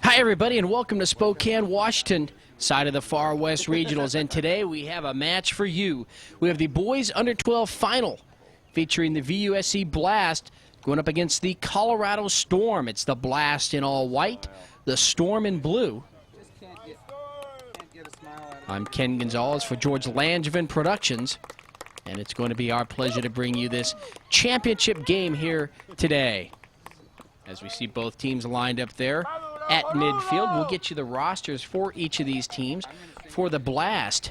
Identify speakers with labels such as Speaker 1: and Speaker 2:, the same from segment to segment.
Speaker 1: Hi, everybody, and welcome to Spokane, Washington, side of the Far West Regionals. And today we have a match for you. We have the boys under 12 final featuring the VUSC Blast going up against the Colorado Storm. It's the Blast in all white, the Storm in blue. I'm Ken Gonzalez for George Langevin Productions, and it's going to be our pleasure to bring you this championship game here today. As we see both teams lined up there at midfield, we'll get you the rosters for each of these teams. For the Blast,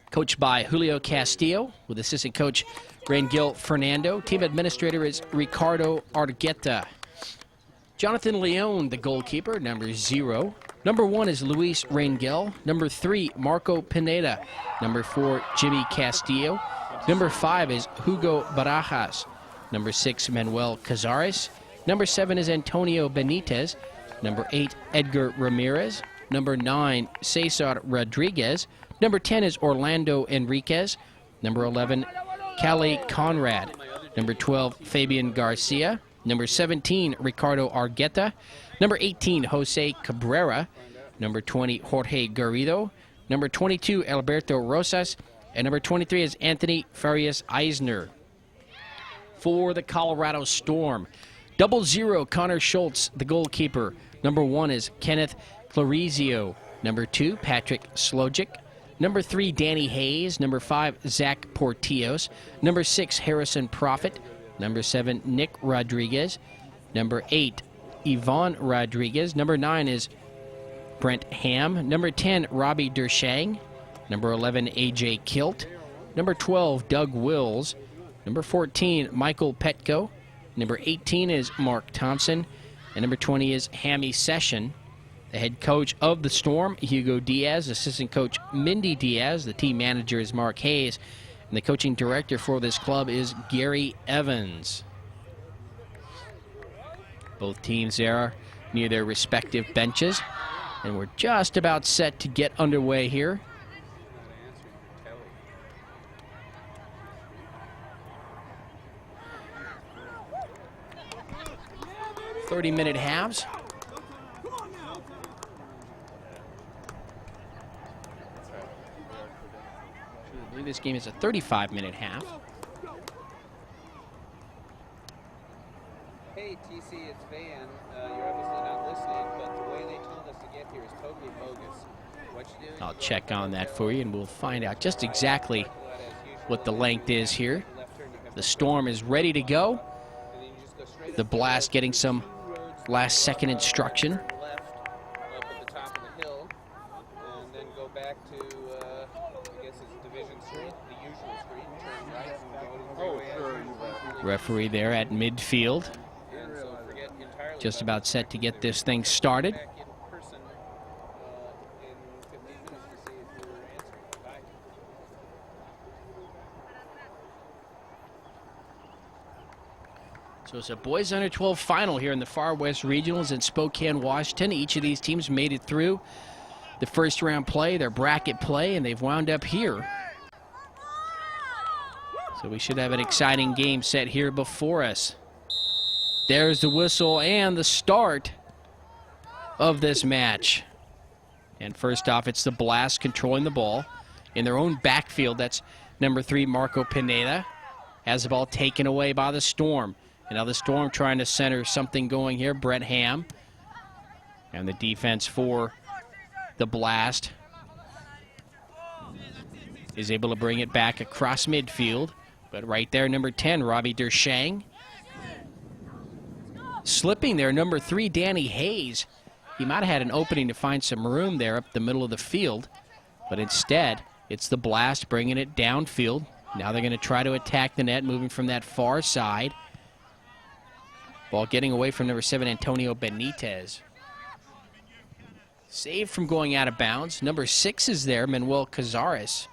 Speaker 1: coached by Julio Castillo, with assistant coach Rangel Fernando. Team administrator is Ricardo Argueta. Jonathan Leon, the goalkeeper, number 0. Number 1 is Luis Rangel. Number 3, Marco Pineda. Number 4, Jimmy Castillo. Number 5 is Hugo Barajas. Number 6, Manuel Cazares. Number 7 is Antonio Benitez. Number 8, Edgar Ramirez. Number 9, Cesar Rodriguez. Number 10 is Orlando Enriquez. Number 11, Callie Conrad. Number 12, Fabian Garcia. Number 17, Ricardo Argueta. Number 18, Jose Cabrera. Number 20, Jorge Garrido. Number 22, Alberto Rosas. And number 23 is Anthony Farias Eisner. For the Colorado Storm, 00, Connor Schultz, the goalkeeper. Number 1 is Kenneth Florizio. Number 2, Patrick Slojic. Number 3, Danny Hayes. Number 5, Zach Portillos. Number 6, Harrison Profit. Number 7, Nick Rodriguez. Number 8, Yvonne Rodriguez. Number 9 is Brent Ham. Number 10, Robbie Dershang. Number 11, AJ Kilt. Number 12, Doug Wills. Number 14, Michael Petko. Number 18 is Mark Thompson. And number 20 is Hammy Session. The head coach of the Storm, Hugo Diaz. Assistant coach, Mindy Diaz. The team manager is Mark Hayes. And the coaching director for this club is Gary Evans. Both teams there near their respective benches. And we're just about set to get underway here. .30-minute halves. I believe this game is a 35-minute half.
Speaker 2: Hey, TC, it's Van. You're obviously not listening, but the way they told us to get here is totally bogus. What you do?
Speaker 1: I'll check on that for you, and we'll find out just exactly what the length is here. The Storm is ready to go. The Blast getting some last-second instruction.
Speaker 2: Left up at the top of the hill, and then go back to, I guess it's Division Street, the usual street, and turn right and go to the freeway.
Speaker 1: Referee there at midfield.
Speaker 2: And so forget entirely
Speaker 1: Just about set to get this thing started.
Speaker 2: back in person in 15 minutes to see if you're answering. Bye.
Speaker 1: So it's a boys under 12 final here in the Far West Regionals in Spokane, Washington. Each of these teams made it through the first round play, their bracket play, and they've wound up here. So we should have an exciting game set here before us. There's the whistle and the start of this match. And first off, it's the Blast controlling the ball in their own backfield. That's number 3, Marco Pineda. Has the ball taken away by the Storm. And now the Storm trying to center something going here. Brett Ham. And the defense for the Blast is able to bring it back across midfield. But right there, number 10, Robbie Dershang. Slipping there, number 3, Danny Hayes. He might have had an opening to find some room there up the middle of the field. But instead, it's the Blast bringing it downfield. Now they're going to try to attack the net, moving from that far side. Ball getting away from number 7, Antonio Benitez. Saved from going out of bounds. Number 6 is there, Manuel Cazares.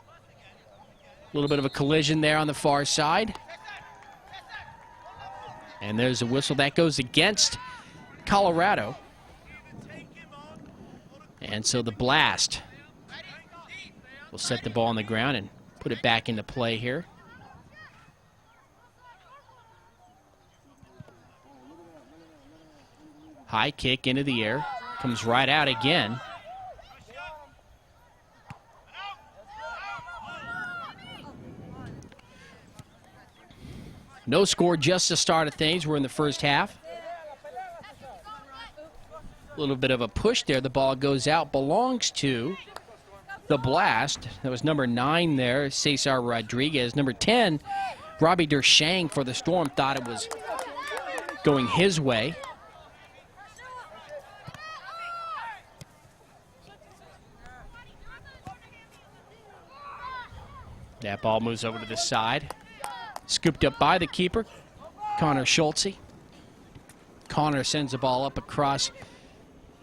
Speaker 1: A little bit of a collision there on the far side. And there's a whistle that goes against Colorado. And so the Blast will set the ball on the ground and put it back into play here. High kick into the air. Comes right out again. No score, just the start of things. We're in the first half. A little bit of a push there. The ball goes out. Belongs to the Blast. That was number 9 there, Cesar Rodriguez. Number 10, Robbie Dershang for the Storm. Thought it was going his way. That ball moves over to the side. Scooped up by the keeper, Connor Schultze. Connor sends the ball up across,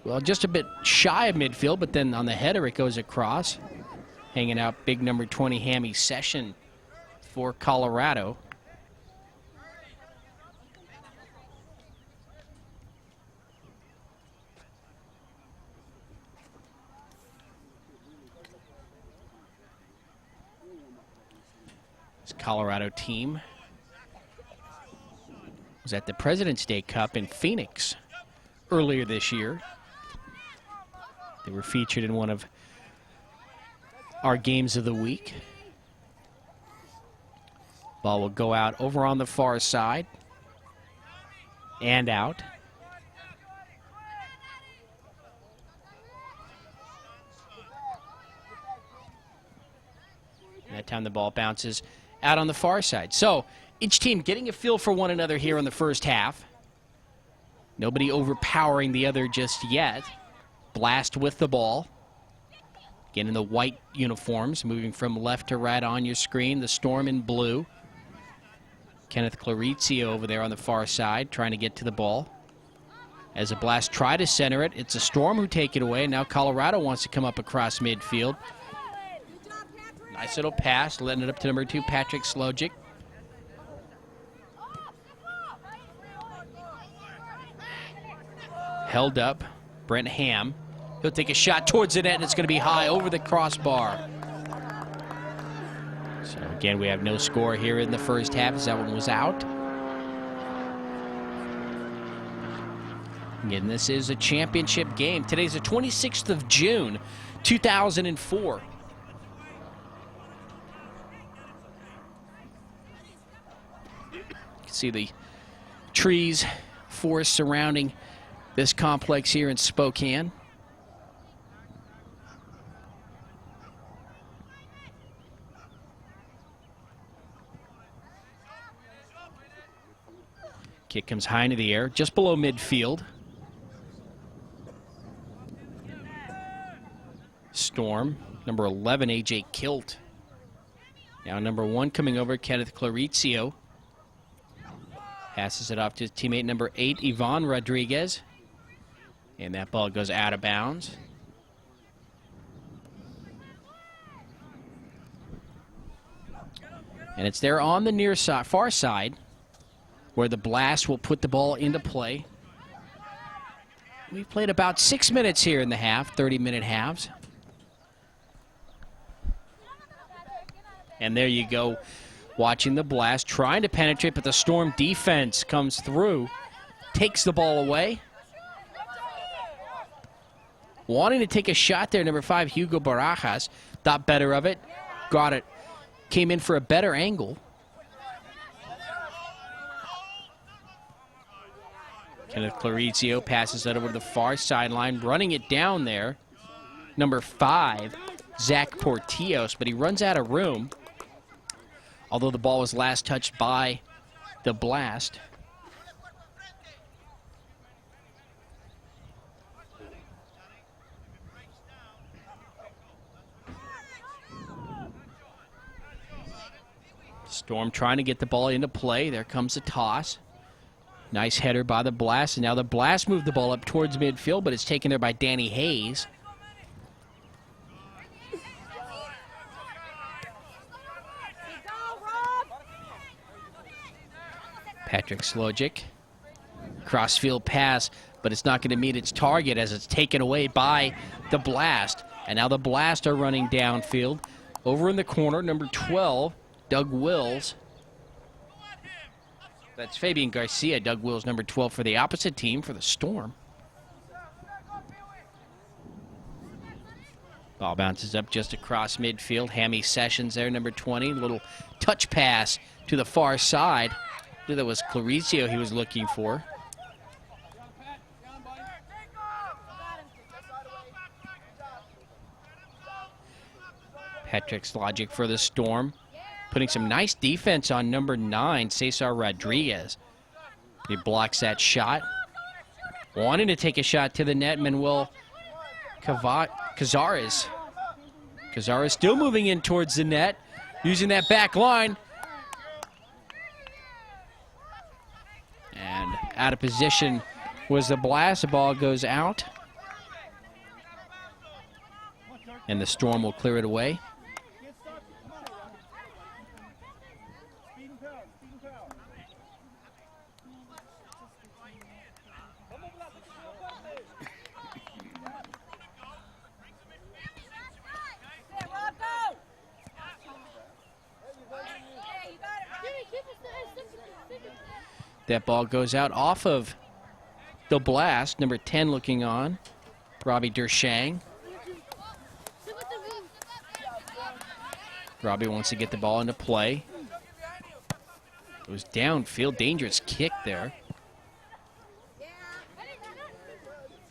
Speaker 1: well, just a bit shy of midfield, but then on the header it goes across. Hanging out big number 20, Hammy Session for Colorado. This Colorado team was at the President's Day Cup in Phoenix earlier this year. They were featured in one of our games of the week. Ball will go out over on the far side and out. And that time the ball bounces out on the far side. So each team getting a feel for one another here in the first half. Nobody overpowering the other just yet. Blast with the ball. Again in the white uniforms, moving from left to right on your screen. The Storm in blue. Kenneth Clarizio over there on the far side trying to get to the ball. As the Blast try to center it, it's the Storm who take it away. Now Colorado wants to come up across midfield. Nice little pass, letting it up to number 2, Patrick Slojic. Held up, Brent Ham. He'll take a shot towards the net, and it's going to be high over the crossbar. So again, we have no score here in the first half as that one was out. Again, this is a championship game. Today's the 26th of June, 2004. See the trees, forest surrounding this complex here in Spokane. Kick comes high into the air, just below midfield. Storm, number 11, AJ Kilt. Now number 1 coming over, Kenneth Clarizio. Passes it off to his teammate number 8, Ivan Rodriguez. And that ball goes out of bounds. And it's there on the near side, far side, where the Blast will put the ball into play. We've played about 6 minutes here in the half, 30-minute halves. And there you go. Watching the Blast, trying to penetrate, but the Storm defense comes through, takes the ball away. Wanting to take a shot there, number 5, Hugo Barajas, thought better of it, got it, came in for a better angle. Kenneth Clarizio passes that over to the far sideline, running it down there. Number 5, Zach Portillos, but he runs out of room. Although the ball was last touched by the Blast. Storm trying to get the ball into play. There comes the toss. Nice header by the Blast. And now the Blast moved the ball up towards midfield, but it's taken there by Danny Hayes. Patrick Slojic. Crossfield pass, but it's not going to meet its target as it's taken away by the Blast. And now the Blast are running downfield. Over in the corner, number 12, Doug Wills. That's Fabian Garcia, Doug Wills, number 12 for the opposite team, for the Storm. Ball bounces up just across midfield. Hammy Sessions there, number 20. Little touch pass to the far side. I believe that was Claricio he was looking for. Patrick's logic for the Storm. Putting some nice defense on number 9, Cesar Rodriguez. He blocks that shot. Wanting to take a shot to the net, Manuel Cazares. Cazares still moving in towards the net, using that back line. And out of position was the blast. The ball goes out. And the Storm will clear it away. That ball goes out off of the blast. Number 10 looking on. Robbie Dershang. Robbie wants to get the ball into play. It was downfield. Dangerous kick there.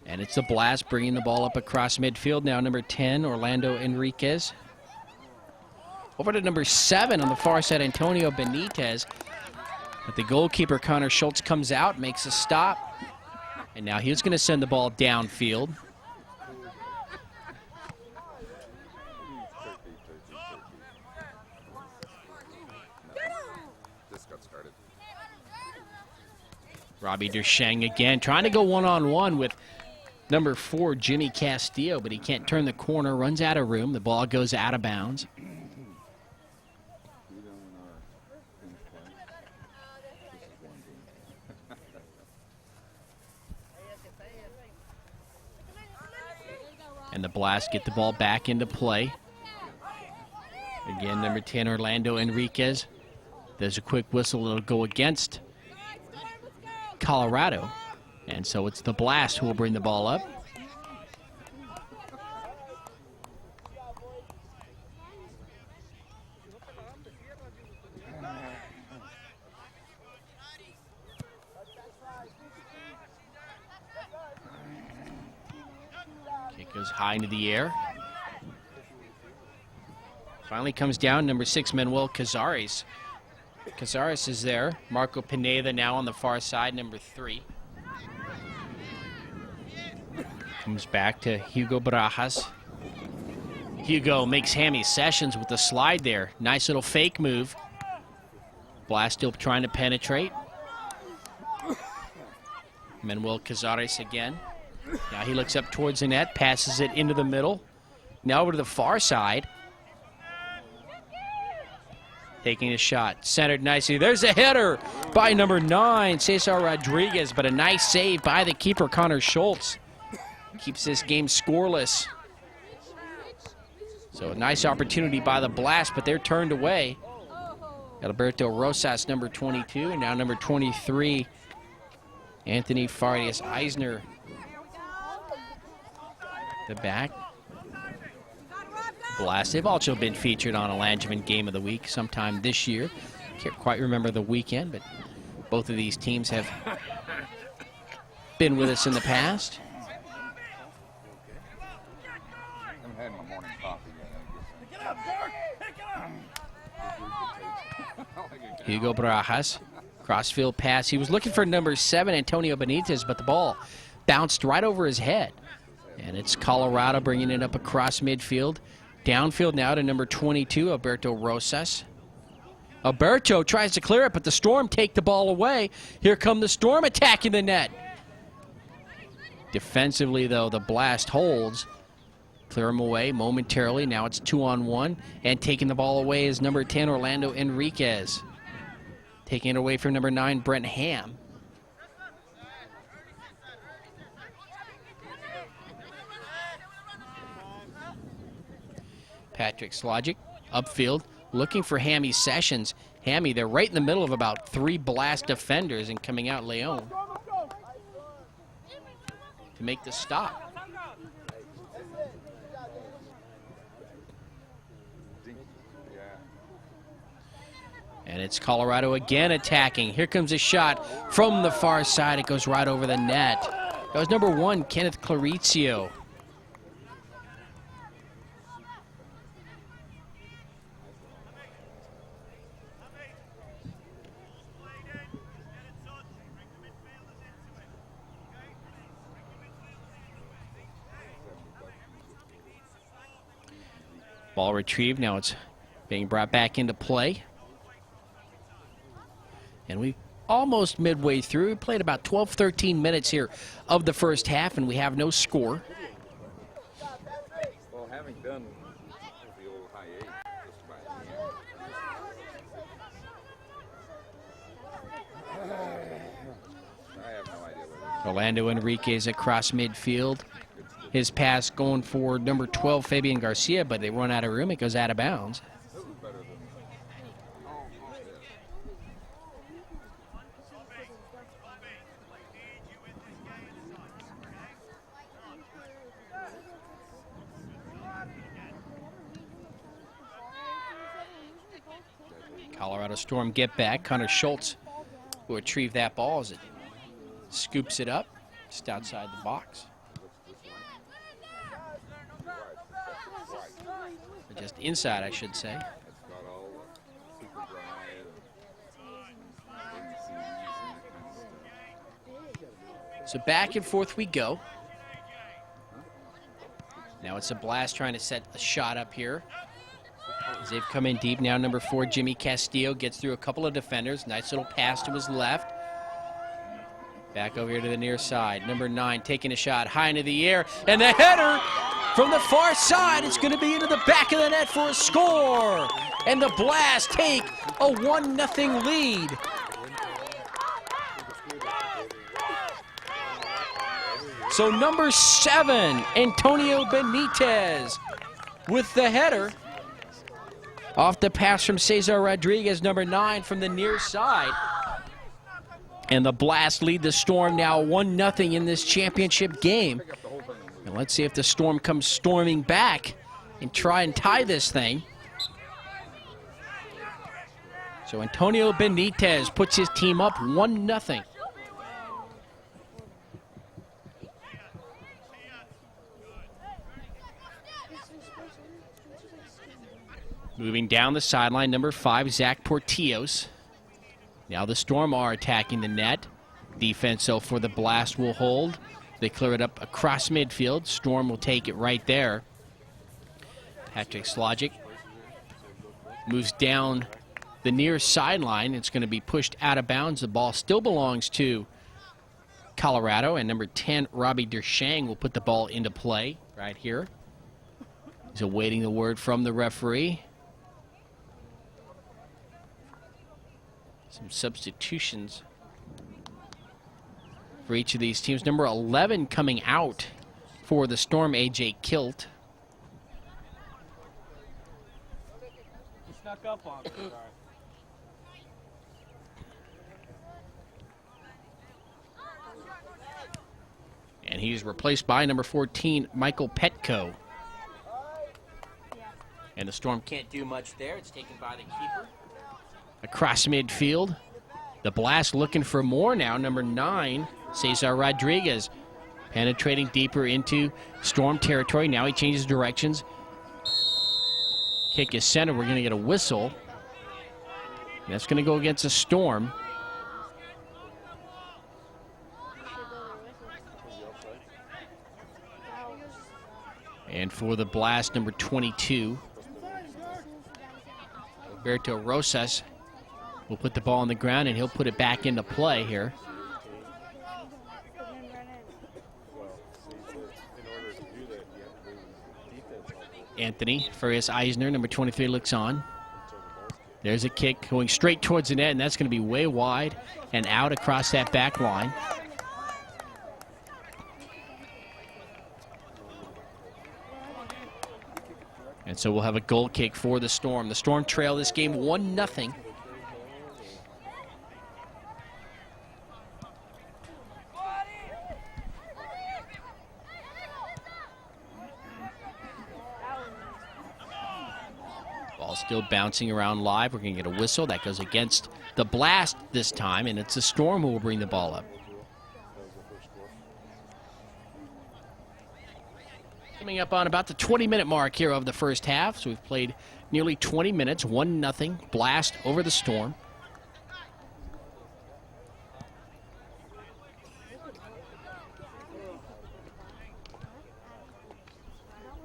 Speaker 1: And it's the blast bringing the ball up across midfield. Now number 10, Orlando Enriquez. Over to number 7 on the far side, Antonio Benitez. But the goalkeeper, Connor Schultz, comes out, makes a stop. And now he's going to send the ball downfield. Robbie Dershang again, trying to go one-on-one with number 4, Jimmy Castillo, but he can't turn the corner, runs out of room. The ball goes out of bounds. And the Blast get the ball back into play. Again, number 10, Orlando Enriquez. There's a quick whistle. It'll go against Colorado. And so it's the Blast who will bring the ball up. Kick goes high into the air. Finally comes down, number 6, Manuel Cazares. Cazares is there. Marco Pineda now on the far side, number 3. Comes back to Hugo Barajas. Hugo makes Hammy Sessions with the slide there. Nice little fake move. Blast still trying to penetrate. Manuel Cazares again. Now he looks up towards the net, passes it into the middle. Now over to the far side. Taking a shot, centered nicely. There's a header by number 9, Cesar Rodriguez, but a nice save by the keeper, Connor Schultz. Keeps this game scoreless. So a nice opportunity by the Blast, but they're turned away. Alberto Rosas, number 22, and now number 23, Anthony Farias Eisner. The back. Blast. They've also been featured on a Langevin Game of the Week sometime this year. Can't quite remember the weekend, but both of these teams have been with us in the past.
Speaker 3: I'm having my morning coffee yet.
Speaker 1: Hugo Barajas, crossfield pass. He was looking for number 7, Antonio Benitez, but the ball bounced right over his head. And it's Colorado bringing it up across midfield. Downfield now to number 22, Alberto Rosas. Alberto tries to clear it, but the Storm take the ball away. Here come the Storm attacking the net. Defensively, though, the Blast holds. Clear him away momentarily. Now it's 2-on-1. And taking the ball away is number 10, Orlando Enriquez. Taking it away from number 9, Brent Ham. Patrick's logic, upfield, looking for Hammy Sessions. Hammy, they're right in the middle of about 3 Blast defenders, and coming out Leon to make the stop. And it's Colorado again attacking. Here comes a shot from the far side. It goes right over the net. That was number 1, Kenneth Clarizio. Ball retrieved. Now it's being brought back into play. And we almost midway through. We played about 12, 13 minutes here of the first half, and we have no score.
Speaker 3: Well, having done the old high 8, just about I have no idea what
Speaker 1: Orlando Enriquez across midfield. His pass going for number 12, Fabian Garcia, but they run out of room. It goes out of bounds. Colorado Storm get back. Connor Schultz will retrieve that ball as it scoops it up just outside the box. Or just inside, I should say. So back and forth we go. Now it's a blast trying to set a shot up here. As they've come in deep now, number 4, Jimmy Castillo gets through a couple of defenders. Nice little pass to his left. Back over here to the near side. Number 9 taking a shot high into the air. And the header from the far side. It's going to be into the back of the net for a score. And the Blast take a 1-0 lead. So number 7, Antonio Benitez with the header. Off the pass from Cesar Rodriguez, number 9 from the near side. And the Blast lead the Storm now 1-0 in this championship game. And let's see if the Storm comes storming back and try and tie this thing. So Antonio Benitez puts his team up 1-0. Moving down the sideline, number 5, Zach Portillos. Now the Storm are attacking the net. Defense, so for the Blast, will hold. They clear it up across midfield. Storm will take it right there. Patrick Slogic moves down the near sideline. It's going to be pushed out of bounds. The ball still belongs to Colorado, and number 10, Robbie Dershang, will put the ball into play right here. He's awaiting the word from the referee. Some substitutions for each of these teams. Number 11 coming out for the Storm, A.J. Kilt.
Speaker 2: He snuck up on me.
Speaker 1: And he's replaced by number 14, Michael Petco. And the Storm can't do much there. It's taken by the keeper. Across midfield. The Blast looking for more now. Number 9, Cesar Rodriguez, penetrating deeper into Storm territory. Now he changes directions. Kick is center. We're going to get a whistle. That's going to go against the Storm. And for the Blast, number 22, Alberto Rosas will put the ball on the ground, and he'll put it back into play here. Anthony Farias-Eisner, number 23, looks on. There's a kick going straight towards the net, and that's going to be way wide and out across that back line. And so we'll have a goal kick for the Storm. The Storm trail this game 1-0. still bouncing around live. We're going to get a whistle that goes against the Blast this time, and it's the Storm who will bring the ball up. Coming up on about the 20-minute mark here of the first half, so we've played nearly 20 minutes, 1-0, Blast over the Storm.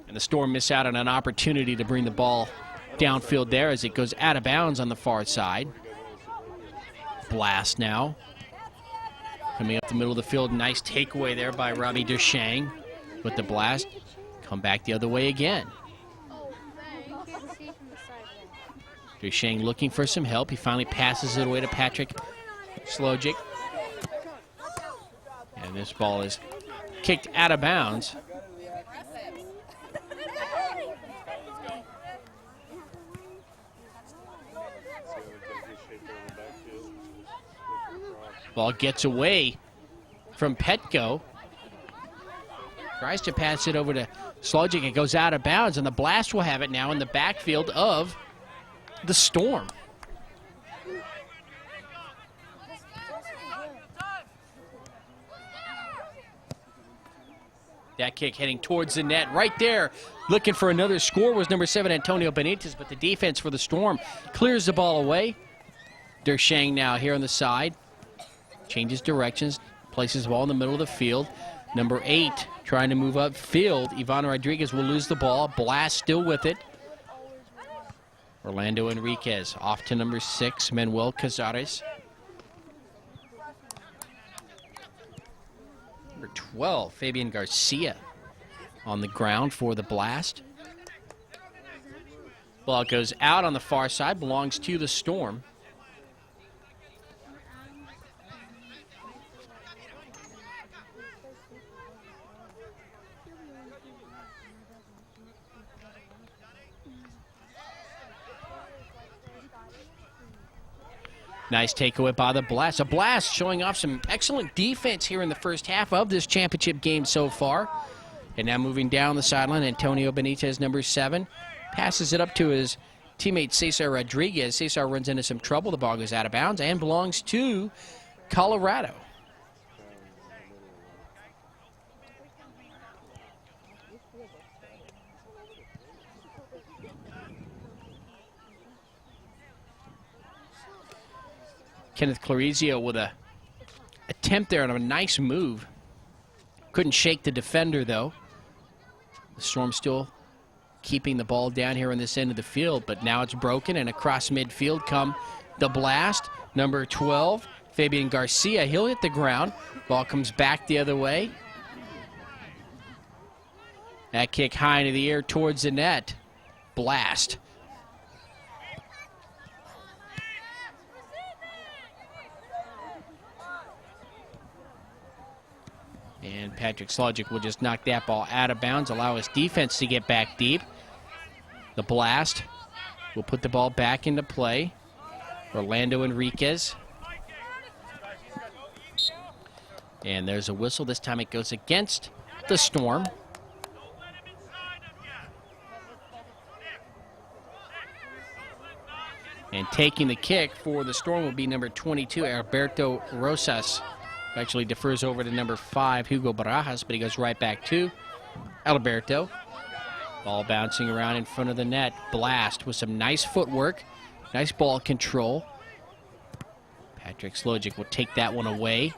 Speaker 1: And the Storm miss out on an opportunity to bring the ball downfield there as it goes out of bounds on the far side. Blast now. Coming up the middle of the field, nice takeaway there by Robbie Duchesne. With the Blast, come back the other way again. Duchesne looking for some help. He finally passes it away to Patrick Slojic. And this ball is kicked out of bounds. Ball gets away from Petco. Tries to pass it over to Slojic. It goes out of bounds, and the Blast will have it now in the backfield of the Storm. That kick heading towards the net right there. Looking for another score was number 7, Antonio Benitez, but the defense for the Storm clears the ball away. Duchesne now here on the side. Changes directions, places the ball in the middle of the field. Number 8 trying to move upfield. Ivan Rodriguez will lose the ball. Blast still with it. Orlando Enriquez off to number 6, Manuel Cazares. Number 12, Fabian Garcia on the ground for the Blast. Ball goes out on the far side, belongs to the Storm. Nice takeaway by the Blast. A Blast showing off some excellent defense here in the first half of this championship game so far. And now moving down the sideline, Antonio Benitez, number 7, passes it up to his teammate Cesar Rodriguez. Cesar runs into some trouble. The ball goes out of bounds and belongs to Colorado. Kenneth Clarizio with a attempt there on a nice move. Couldn't shake the defender, though. The Storm still keeping the ball down here on this end of the field, but now it's broken, and across midfield come the Blast. Number 12, Fabian Garcia. He'll hit the ground. Ball comes back the other way. That kick high into the air towards the net. Blast. And Patrick Slojic will just knock that ball out of bounds, allow his defense to get back deep. The Blast will put the ball back into play. Orlando Enriquez. And there's a whistle. This time it goes against the Storm. And taking the kick for the Storm will be number 22, Alberto Rosas. Actually defers over to number 5, Hugo Barajas, but he goes right back to Alberto. Ball bouncing around in front of the net. Blast with some nice footwork, nice ball control. Patrick Slojic will take that one away.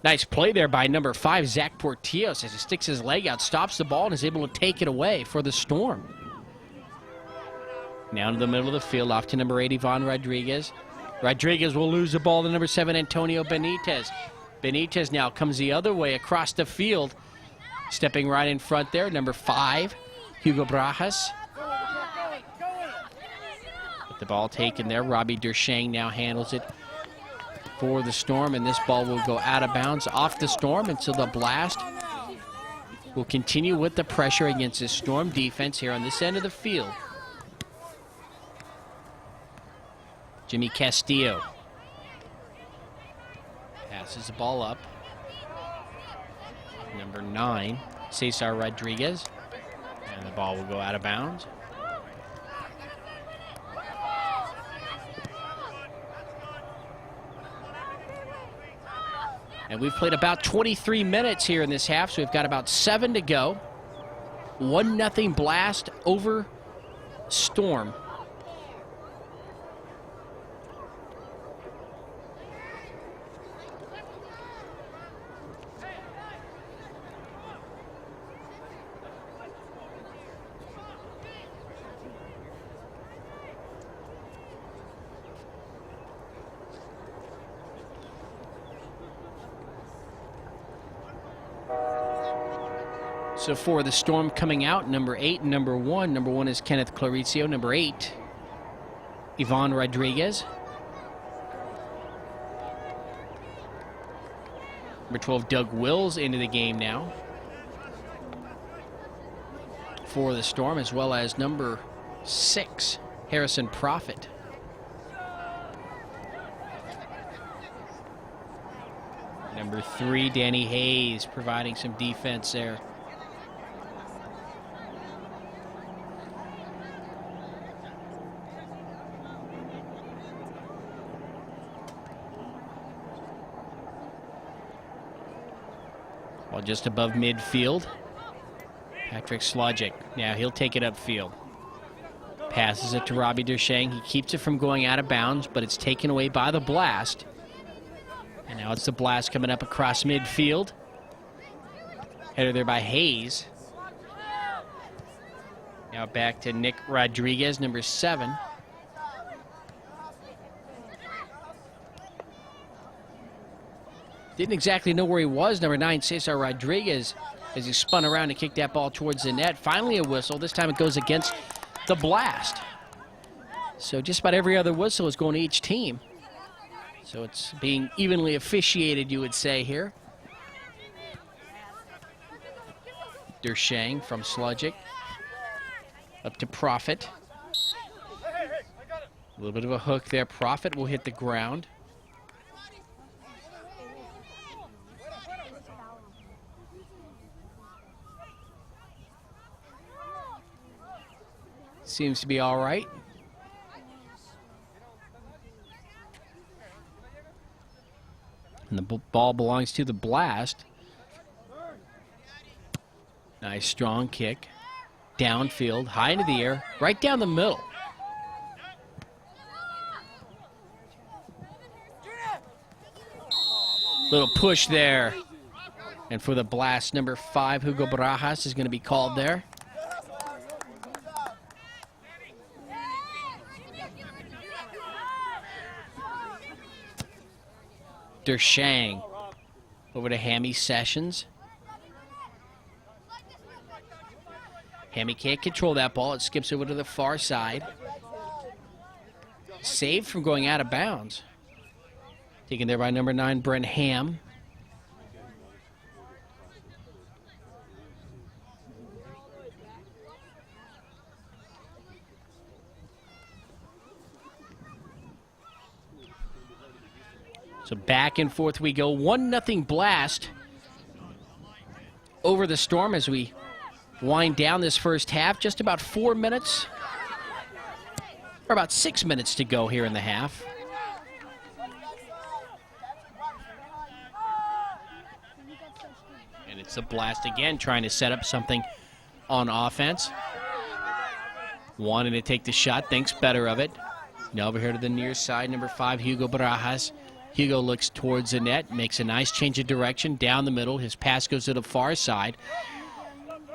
Speaker 1: Nice play there by number 5, Zach Portillos, as he sticks his leg out, stops the ball, and is able to take it away for the Storm. Now to the middle of the field, off to number 8, Ivan Rodriguez. Rodriguez will lose the ball to number 7, Antonio Benitez. Benitez now comes the other way across the field. Stepping right in front there, number 5, Hugo Barajas. With the ball taken there, Robbie Duchesne now handles it for the Storm, and this ball will go out of bounds off the Storm, and so the Blast will continue with the pressure against the Storm defense here on this end of the field. Jimmy Castillo Passes the ball up. Number 9, Cesar Rodriguez. And the ball will go out of bounds. And we've played about 23 minutes here in this half, so we've got about 7 to go. 1-0 Blast over Storm. So for the Storm coming out, number 8 and number 1. Number 1 is Kenneth Claricio. Number 8, Ivan Rodriguez. Number 12, Doug Wills into the game now for the Storm, as well as number 6, Harrison Prophet. Number 3, Danny Hayes, providing some defense there. Well, just above midfield, Patrick Slogic. Now he'll take it upfield. Passes it to Robbie Dershang. He keeps it from going out of bounds, but it's taken away by the Blast. And now it's the Blast coming up across midfield. Headed there by Hayes. Now back to Nick Rodriguez, number 7. Didn't exactly know where he was, number 9, Cesar Rodriguez, as he spun around to kick that ball towards the net. Finally a whistle. This time it goes against the Blast. So just about every other whistle is going to each team. So it's being evenly officiated, you would say, here. Dershang from Slogic. Up to Prophet. A little bit of a hook there. Prophet will hit the ground. Seems to be all right. And the ball belongs to the Blast. Nice strong kick. Downfield, high into the air, right down the middle. Little push there. And for the Blast, number 5, Hugo Barajas is going to be called there. Dershang over to Hammy Sessions. Hammy can't control that ball. It skips over to the far side. Saved from going out of bounds. Taken there by number 9, Brent Ham. So back and forth we go. 1-0 Blast over the Storm as we wind down this first half. Just about 4 minutes, or about 6 minutes to go here in the half. And it's the Blast again trying to set up something on offense. Wanting to take the shot, thinks better of it. Now over here to the near side, number 5, Hugo Barajas. Hugo looks towards the net, makes a nice change of direction down the middle. His pass goes to the far side.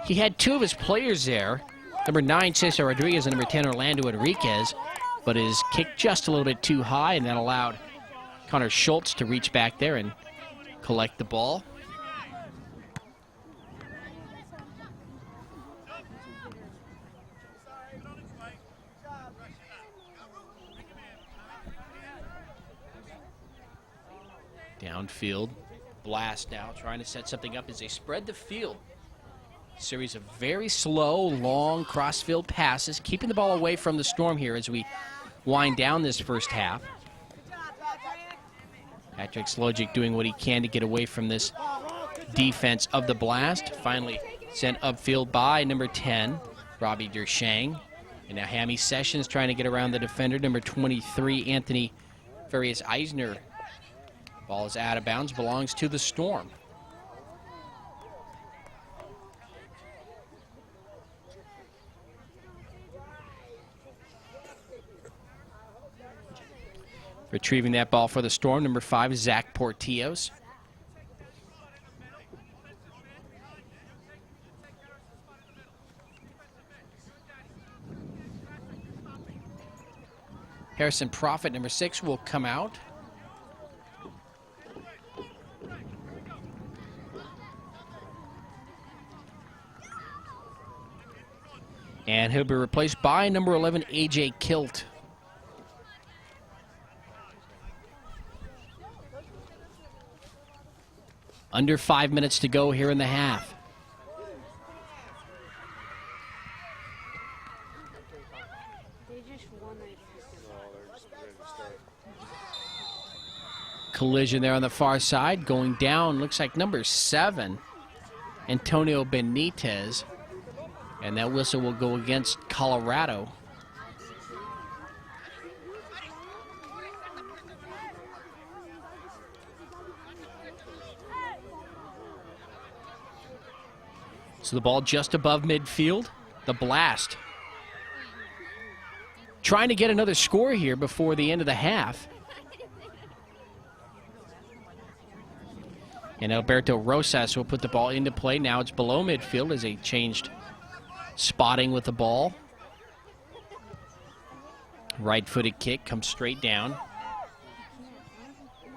Speaker 1: He had 2 of his players there, number 9, Cesar Rodriguez, and number 10, Orlando Enriquez, but his kicked just a little bit too high, and that allowed Connor Schultz to reach back there and collect the ball. Downfield, Blast now trying to set something up as they spread the field. Series of very slow, long crossfield passes, keeping the ball away from the Storm here as we wind down this first half. Patrick Slojic doing what he can to get away from this defense of the Blast. Finally sent upfield by number 10, Robbie Dershang. And now Hammy Sessions trying to get around the defender, number 23, Anthony Farias Eisner. Ball is out of bounds, belongs to the Storm. Retrieving that ball for the Storm, number 5, Zach Portillos. Harrison Prophet, number 6, will come out. And he'll be replaced by number 11, A.J. Kilt. Under 5 minutes to go here in the half. Collision there on the far side. Going down, looks like number 7, Antonio Benitez. And that whistle will go against Colorado. So the ball just above midfield. The Blast trying to get another score here before the end of the half. And Alberto Rosas will put the ball into play. Now it's below midfield as they changed spotting with the ball. Right-footed kick comes straight down.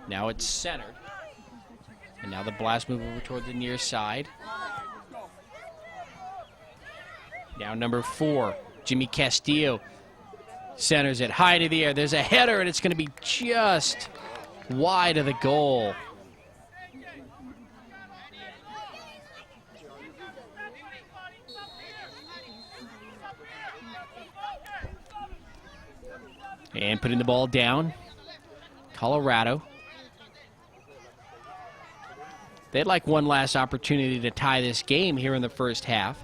Speaker 1: Now it's centered. And now the Blast move over toward the near side. Now number 4, Jimmy Castillo centers it high into the air. There's a header, and it's going to be just wide of the goal. And putting the ball down, Colorado. They'd like one last opportunity to tie this game here in the first half.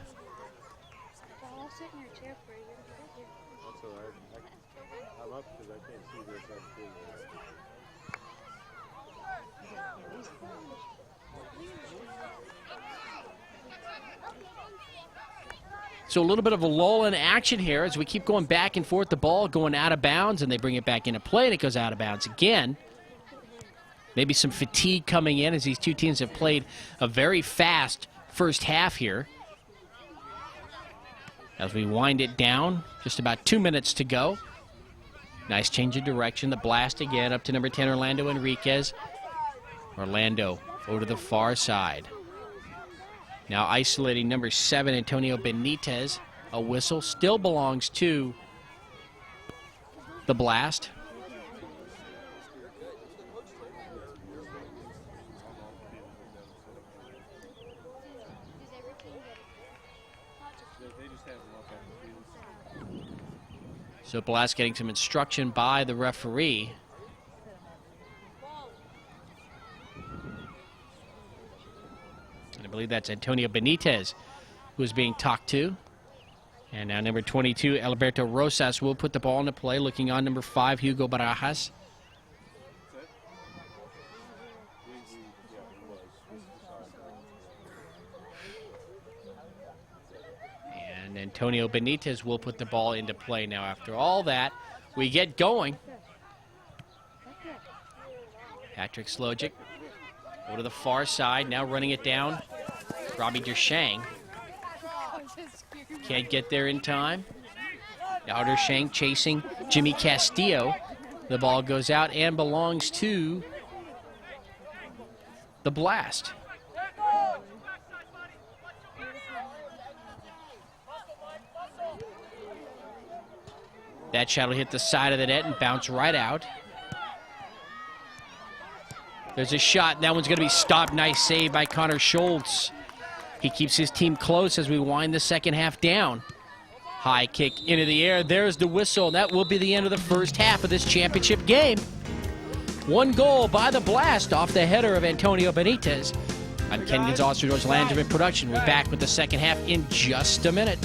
Speaker 1: So a little bit of a lull in action here as we keep going back and forth. The ball going out of bounds, and they bring it back into play, and it goes out of bounds again. Maybe some fatigue coming in as these two teams have played a very fast first half here. As we wind it down, just about 2 minutes to go. Nice change of direction. The Blast again up to number 10, Orlando Enriquez. Orlando over to the far side. Now isolating number 7, Antonio Benitez. A whistle still belongs to the Blast. So Blast getting some instruction by the referee. And I believe that's Antonio Benitez who is being talked to. And now number 22, Alberto Rosas, will put the ball into play, looking on number 5, Hugo Barajas. And Antonio Benitez will put the ball into play now. After all that, we get going. Patrick Slojic over to the far side, now running it down. Robbie Dershang can't get there in time. Now Dershang chasing Jimmy Castillo. The ball goes out and belongs to the Blast. That shot will hit the side of the net and bounce right out. There's a shot, and that one's going to be stopped. Nice save by Connor Schultz. He keeps his team close as we wind the second half down. High kick into the air. There's the whistle. That will be the end of the first half of this championship game. One goal by the Blast off the header of Antonio Benitez. I'm Ken Gonzalez for George Langevin Production. We're back with the second half in just a minute.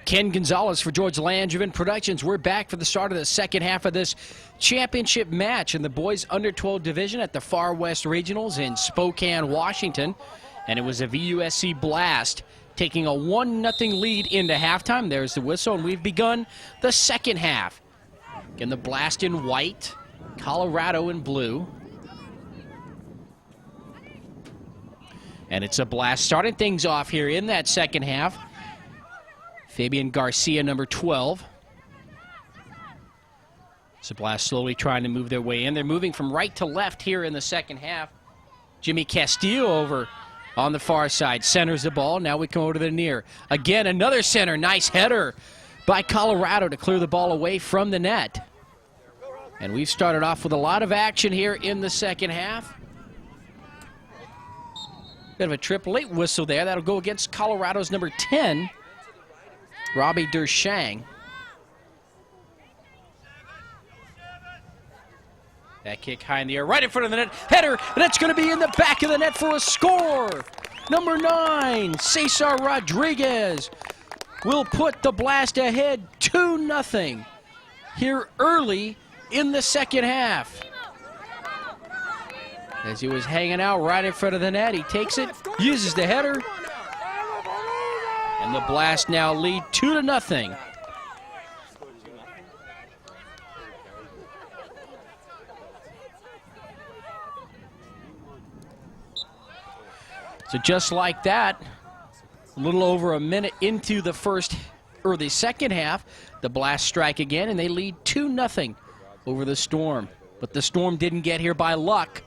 Speaker 1: Ken Gonzalez for George Langevin Productions. We're back for the start of the second half of this championship match in the boys under-12 division at the Far West Regionals in Spokane, Washington. And it was a VUSC Blast taking a 1-0 lead into halftime. There's the whistle, and we've begun the second half. Again, the Blast in white, Colorado in blue. And it's a Blast starting things off here in that second half. Fabian Garcia, number 12. So Blast slowly trying to move their way in. They're moving from right to left here in the second half. Jimmy Castillo over on the far side centers the ball. Now we come over to the near. Again, another center. Nice header by Colorado to clear the ball away from the net. And we've started off with a lot of action here in the second half. Bit of a trip late whistle there. That'll go against Colorado's number 10. Robbie Dershang. That kick high in the air, right in front of the net. Header, and it's going to be in the back of the net for a score. Number 9, Cesar Rodriguez will put the Blast ahead 2-0 here early in the second half. As he was hanging out right in front of the net, he takes it, uses the header, and the Blast now lead 2-0. So just like that, a little over a minute into the first or the second half, the Blast strike again, and they lead 2-0 over the Storm. But the Storm didn't get here by luck.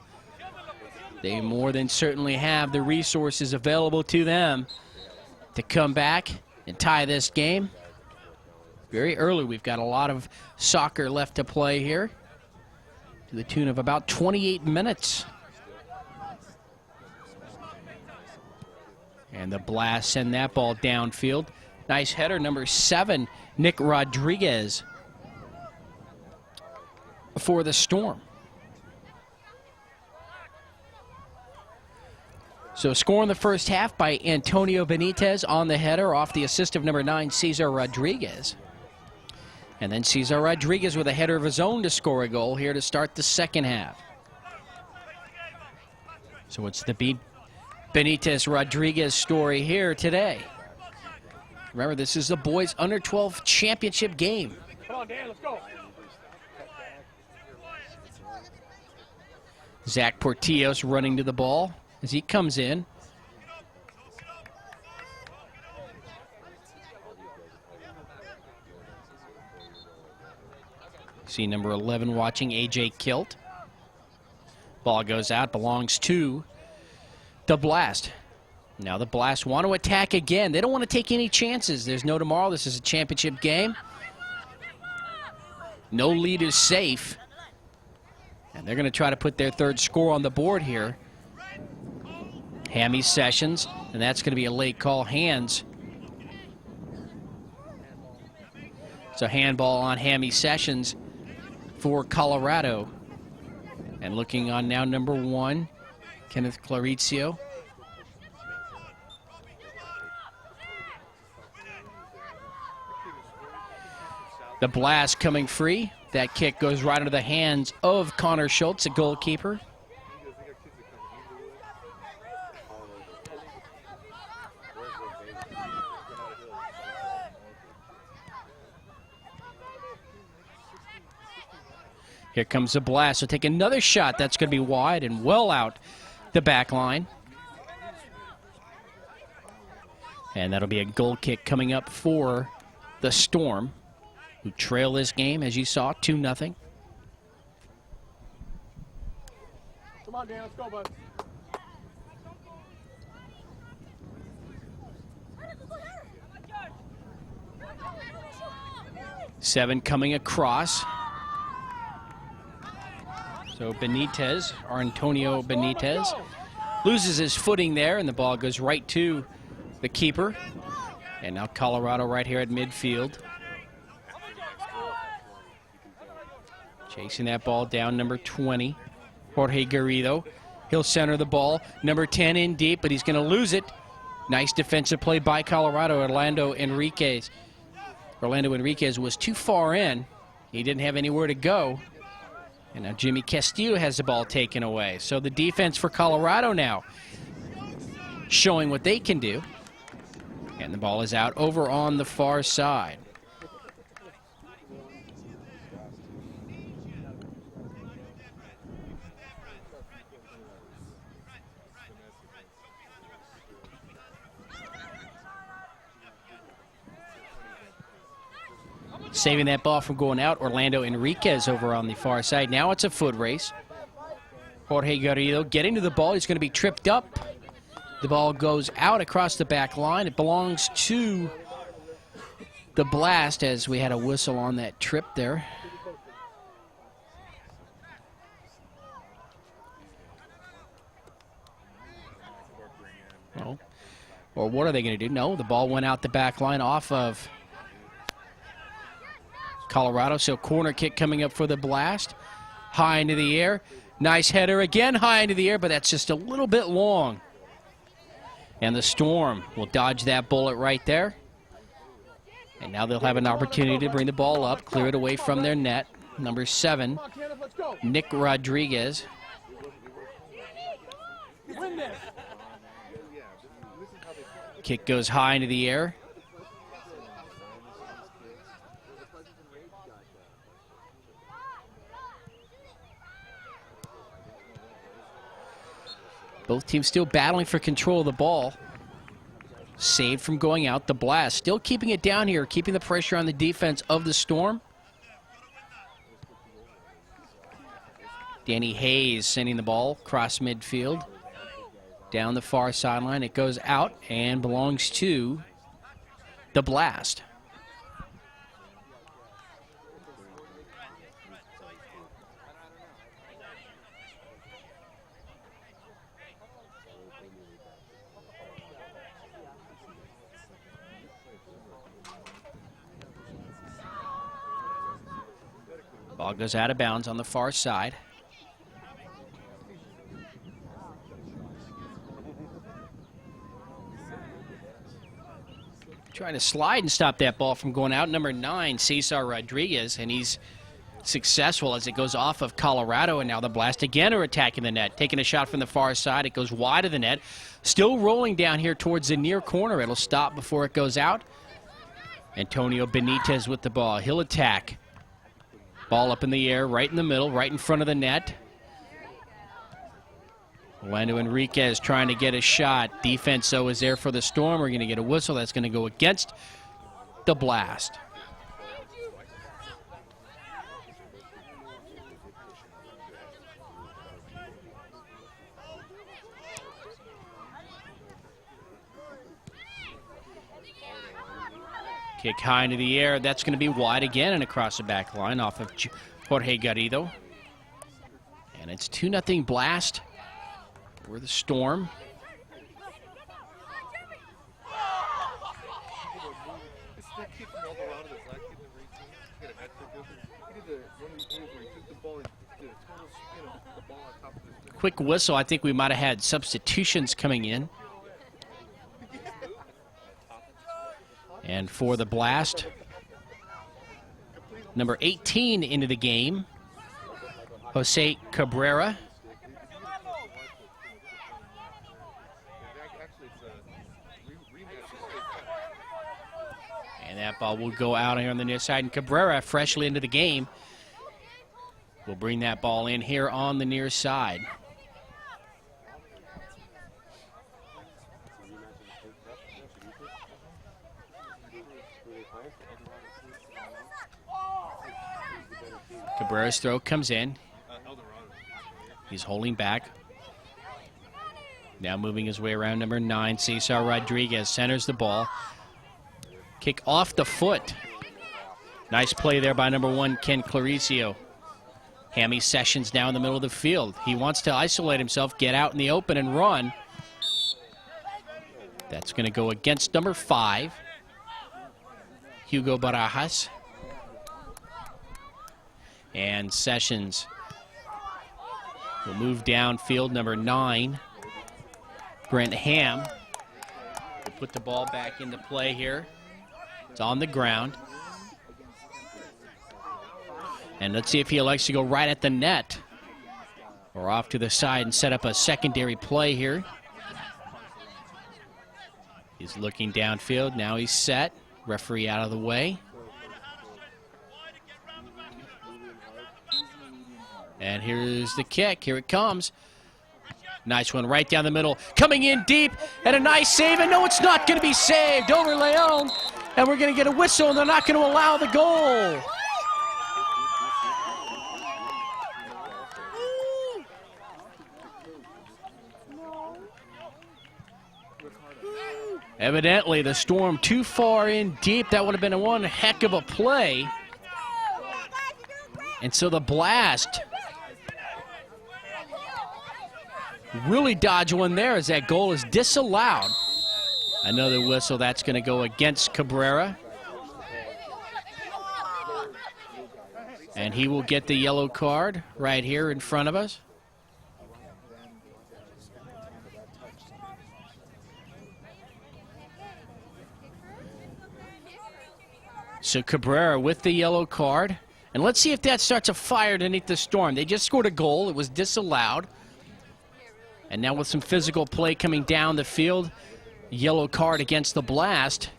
Speaker 1: They more than certainly have the resources available to them to come back and tie this game. Very early, we've got a lot of soccer left to play here to the tune of about 28 minutes. And the Blast send that ball downfield. Nice header, number 7, Nick Rodriguez for the Storm. So score in the first half by Antonio Benitez on the header off the assist of number 9, Cesar Rodriguez. And then Cesar Rodriguez with a header of his own to score a goal here to start the second half. So it's the Benitez-Rodriguez story here today. Remember, this is the boys under-12 championship game.
Speaker 4: Come on, Dan, let's go.
Speaker 1: Zach Portillos running to the ball as he comes in. See number 11 watching, AJ Kilt. Ball goes out, belongs to the Blast. Now the Blast want to attack again. They don't want to take any chances. There's no tomorrow. This is a championship game. No lead is safe. And they're going to try to put their third score on the board here. Hammy Sessions, and that's going to be a late call, hands. So handball on Hammy Sessions for Colorado. And looking on now number 1, Kenneth Clarizio. The Blast coming free. That kick goes right into the hands of Connor Schultz, the goalkeeper. Here comes the Blast. So take another shot. That's going to be wide and well out the back line. And that'll be a goal kick coming up for the Storm, who trail this game, as you saw, 2-0.
Speaker 4: Come on, Dan, let's go, bud.
Speaker 1: Seven coming across. So Benitez, or Antonio Benitez, loses his footing there, and the ball goes right to the keeper. And now Colorado right here at midfield. Chasing that ball down, number 20, Jorge Garrido. He'll center the ball. Number 10 in deep, but he's going to lose it. Nice defensive play by Colorado, Orlando Enriquez. Orlando Enriquez was too far in. He didn't have anywhere to go. And now Jimmy Castillo has the ball taken away. So the defense for Colorado now showing what they can do. And the ball is out over on the far side. Saving that ball from going out, Orlando Enriquez over on the far side. Now it's a foot race. Jorge Garrido getting to the ball. He's going to be tripped up. The ball goes out across the back line. It belongs to the Blast, as we had a whistle on that trip there. Oh. Or what are they going to do? No, the ball went out the back line off of Colorado. So corner kick coming up for the Blast. High into the air. Nice header again, high into the air, but that's just a little bit long. And the Storm will dodge that bullet right there. And now they'll have an opportunity to bring the ball up, clear it away from their net. Number 7, Nick Rodriguez. Kick goes high into the air. Both teams still battling for control of the ball. Saved from going out. The Blast still keeping it down here, keeping the pressure on the defense of the Storm. Danny Hayes sending the ball across midfield. Down the far sideline. It goes out and belongs to the Blast. Ball goes out of bounds on the far side. Trying to slide and stop that ball from going out. Number 9, Cesar Rodriguez, and he's successful as it goes off of Colorado, and now the Blast again are attacking the net. Taking a shot from the far side. It goes wide of the net. Still rolling down here towards the near corner. It'll stop before it goes out. Antonio Benitez with the ball. He'll attack. Ball up in the air, right in the middle, right in front of the net. Orlando Enriquez trying to get a shot. Defense, though, is there for the Storm. We're going to get a whistle. That's going to go against the Blast. Kick high into the air. That's going to be wide again and across the back line off of Jorge Garrido. And it's 2-0 Blast for the Storm. Quick whistle. I think we might have had substitutions coming in. And for the Blast, number 18 into the game, Jose Cabrera. And that ball will go out here on the near side. And Cabrera, freshly into the game, will bring that ball in here on the near side. Cabrera's throw comes in. He's holding back. Now moving his way around number 9, Cesar Rodriguez centers the ball. Kick off the foot. Nice play there by number 1, Ken Claricio. Hammy Sessions now in the middle of the field. He wants to isolate himself, get out in the open and run. That's going to go against number 5, Hugo Barajas. And Sessions will move downfield, number 9, Brent Ham. Will put the ball back into play here. It's on the ground. And let's see if he elects to go right at the net or off to the side and set up a secondary play here. He's looking downfield. Now he's set. Referee out of the way. And here's the kick. Here it comes. Nice one right down the middle. Coming in deep. And a nice save. And no, it's not going to be saved over Leon. And we're going to get a whistle, and they're not going to allow the goal. Evidently, the Storm too far in deep. That would have been one heck of a play. And so the Blast really dodge one there as that goal is disallowed. Another whistle. That's going to go against Cabrera. And he will get the yellow card right here in front of us. So Cabrera with the yellow card. And let's see if that starts a fire underneath the Storm. They just scored a goal. It was disallowed. And now with some physical play coming down the field, yellow card against the Blast.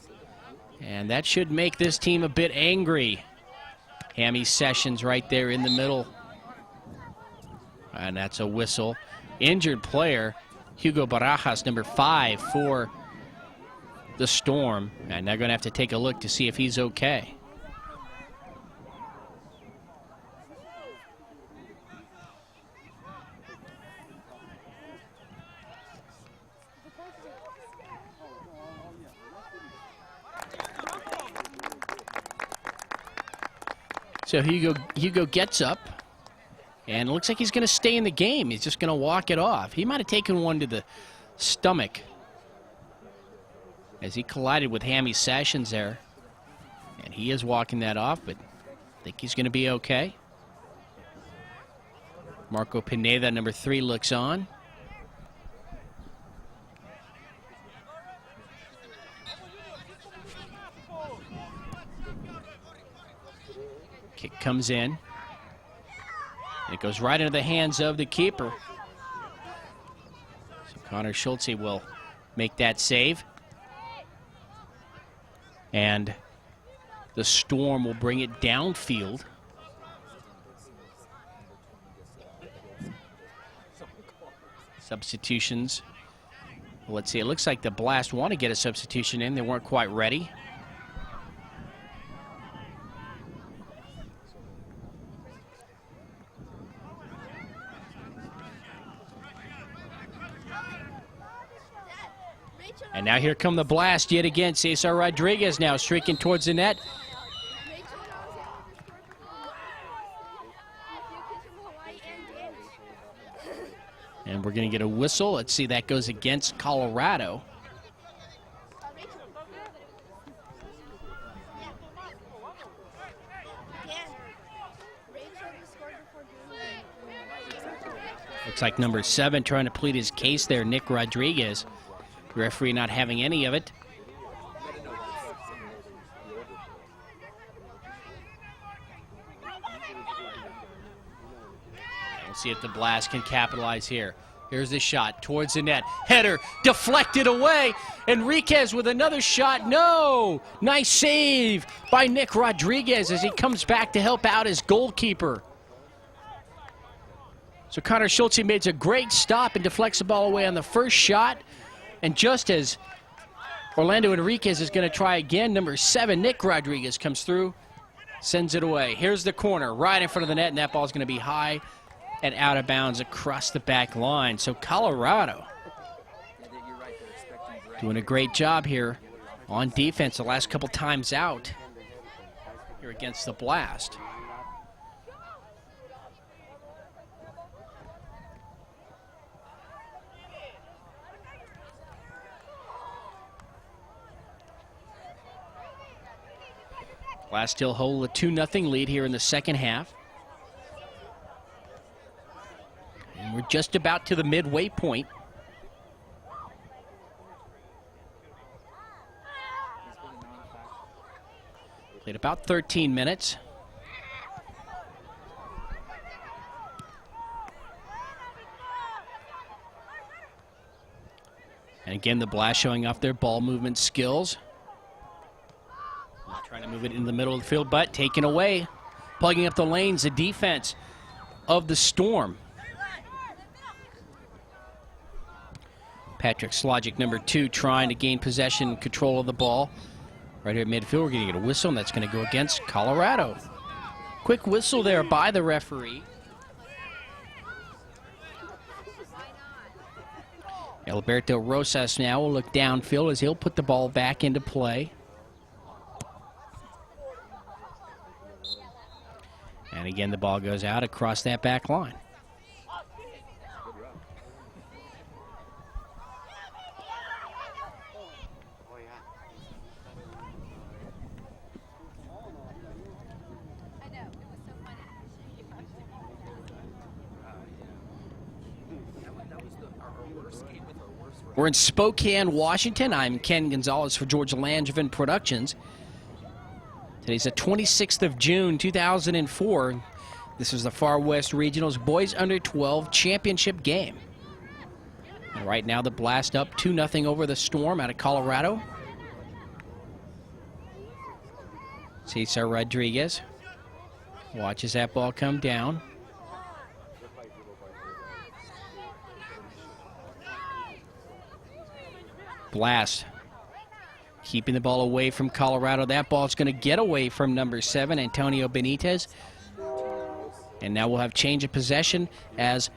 Speaker 1: And that should make this team a bit angry. Hammy Sessions right there in the middle. And that's a whistle. Injured player, Hugo Barajas, number 5 for the Storm. And they're going to have to take a look to see if he's okay. So Hugo gets up, and it looks like he's going to stay in the game. He's just going to walk it off. He might have taken one to the stomach as he collided with Hammy Sessions there. And he is walking that off, but I think he's going to be okay. Marco Pineda, number 3, looks on. Kick comes in. And it goes right into the hands of the keeper. So Connor Schultze will make that save. And the Storm will bring it downfield. Substitutions. Well, let's see. It looks like the Blast want to get a substitution in. They weren't quite ready. And now here come the Blast yet again. Cesar Rodriguez now streaking towards the net. And we're going to get a whistle. Let's see, that goes against Colorado. Looks like number 7 trying to plead his case there, Nick Rodriguez. Referee not having any of it. We'll see if the Blast can capitalize here. Here's the shot towards the net. Header deflected away. Enriquez with another shot. No! Nice save by Nick Rodriguez as he comes back to help out his goalkeeper. So Connor Schultze made a great stop and deflects the ball away on the first shot. And just as Orlando Enriquez is going to try again. Number 7, Nick Rodriguez, comes through, sends it away. Here's the corner, right in front of the net, and that ball's going to be high and out of bounds across the back line. So Colorado doing a great job here on defense the last couple times out here against the Blast. Blast still hold a 2-0 lead here in the second half. And we're just about to the midway point. Played about 13 minutes. And again, the Blast showing off their ball movement skills. Trying to move it in the middle of the field, but taken away. Plugging up the lanes, the defense of the Storm. Patrick Slogic, number 2, trying to gain possession, control of the ball. Right here at midfield, we're going to get a whistle, and that's going to go against Colorado. Quick whistle there by the referee. Alberto Rosas now will look downfield as he'll put the ball back into play. And again, the ball goes out across that back line. We're in Spokane, Washington. I'm Ken Gonzalez for George Langevin Productions. Today's the 26th of June, 2004. This is the Far West Regionals Boys Under 12 Championship game. And right now, the Blast up 2-0 over the Storm out of Colorado. Cesar Rodriguez watches that ball come down. Blast keeping the ball away from Colorado. That ball's going to get away from number 7, Antonio Benitez. And now we'll have change of possession as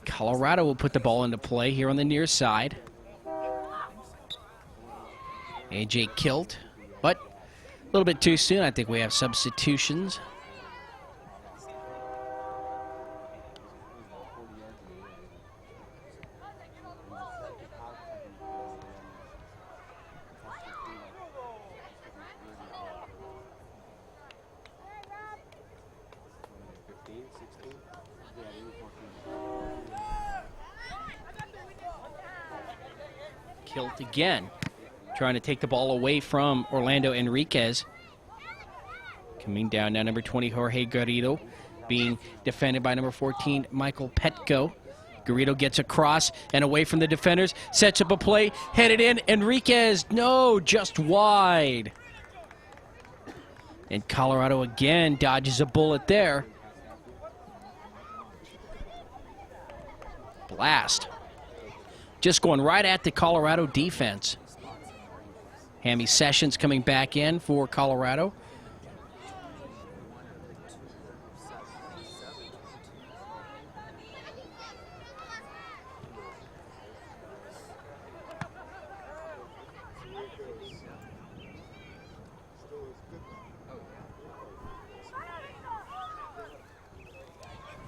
Speaker 1: Colorado will put the ball into play here on the near side. A.J. Kilt, but a little bit too soon. I think we have substitutions. Kilt again, trying to take the ball away from Orlando Enriquez. Coming down now, number 20, Jorge Garrido, being defended by number 14, Michael Petco. Garrido gets across and away from the defenders, sets up a play, headed in, Enriquez, no, just wide. And Colorado again dodges a bullet there. Blast. Just going right at the Colorado defense. Hammy Sessions coming back in for Colorado.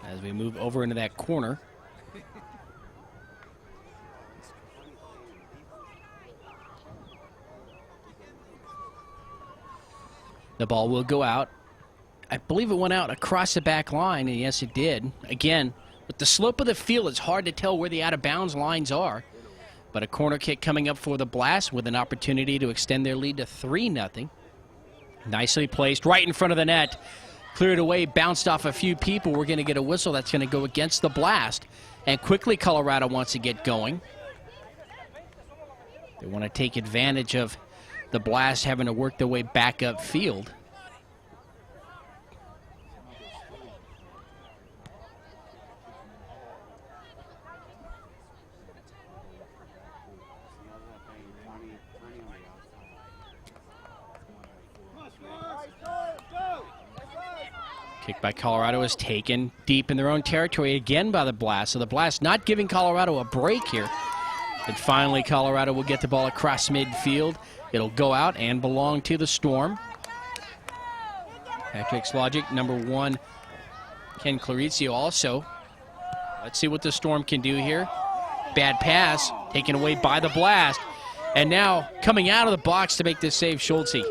Speaker 1: As we move over into that corner. The ball will go out. I believe it went out across the back line, and yes, it did. Again, with the slope of the field, it's hard to tell where the out-of-bounds lines are. But a corner kick coming up for the Blast with an opportunity to extend their lead to 3-0. Nicely placed right in front of the net. Cleared away, bounced off a few people. We're going to get a whistle that's going to go against the Blast. And quickly, Colorado wants to get going. They want to take advantage of the Blast having to work their way back up field. Kick by Colorado is taken deep in their own territory again by the Blast. So the Blast not giving Colorado a break here. And finally, Colorado will get the ball across midfield. It'll go out and belong to the Storm. Patrick's logic, number 1, Ken Clarizio also. Let's see what the Storm can do here. Bad pass, taken away by the Blast. And now, coming out of the box to make this save, Schultze.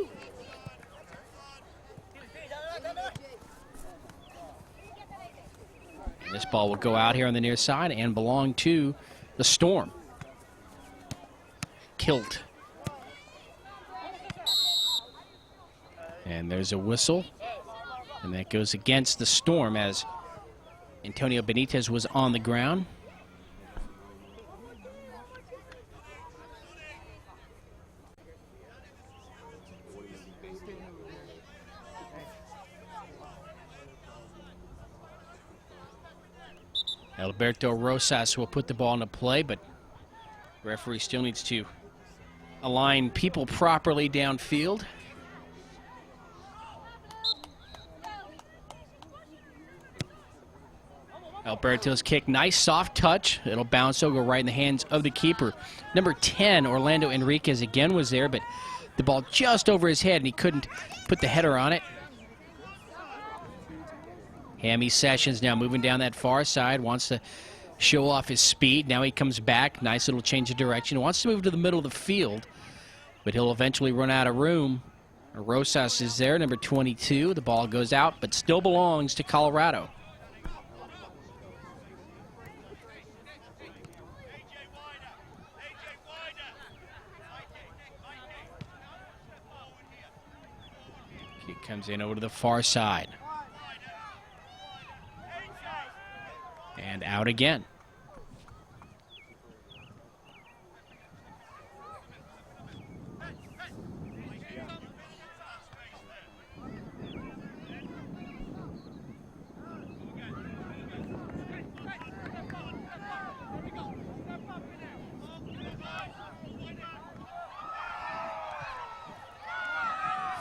Speaker 1: This ball will go out here on the near side and belong to the Storm. Kilt. And there's a whistle. And that goes against the Storm as Antonio Benitez was on the ground. Alberto Rosas will put the ball into play, but the referee still needs to align people properly downfield. Alberto's kick, nice soft touch. It'll bounce, it'll go right in the hands of the keeper. Number 10, Orlando Enriquez again was there, but the ball just over his head and he couldn't put the header on it. Hammy Sessions now moving down that far side, wants to show off his speed. Now he comes back, nice little change of direction. Wants to move to the middle of the field, but he'll eventually run out of room. Rosas is there, number 22. The ball goes out, but still belongs to Colorado. Kick comes in over to the far side. And out again.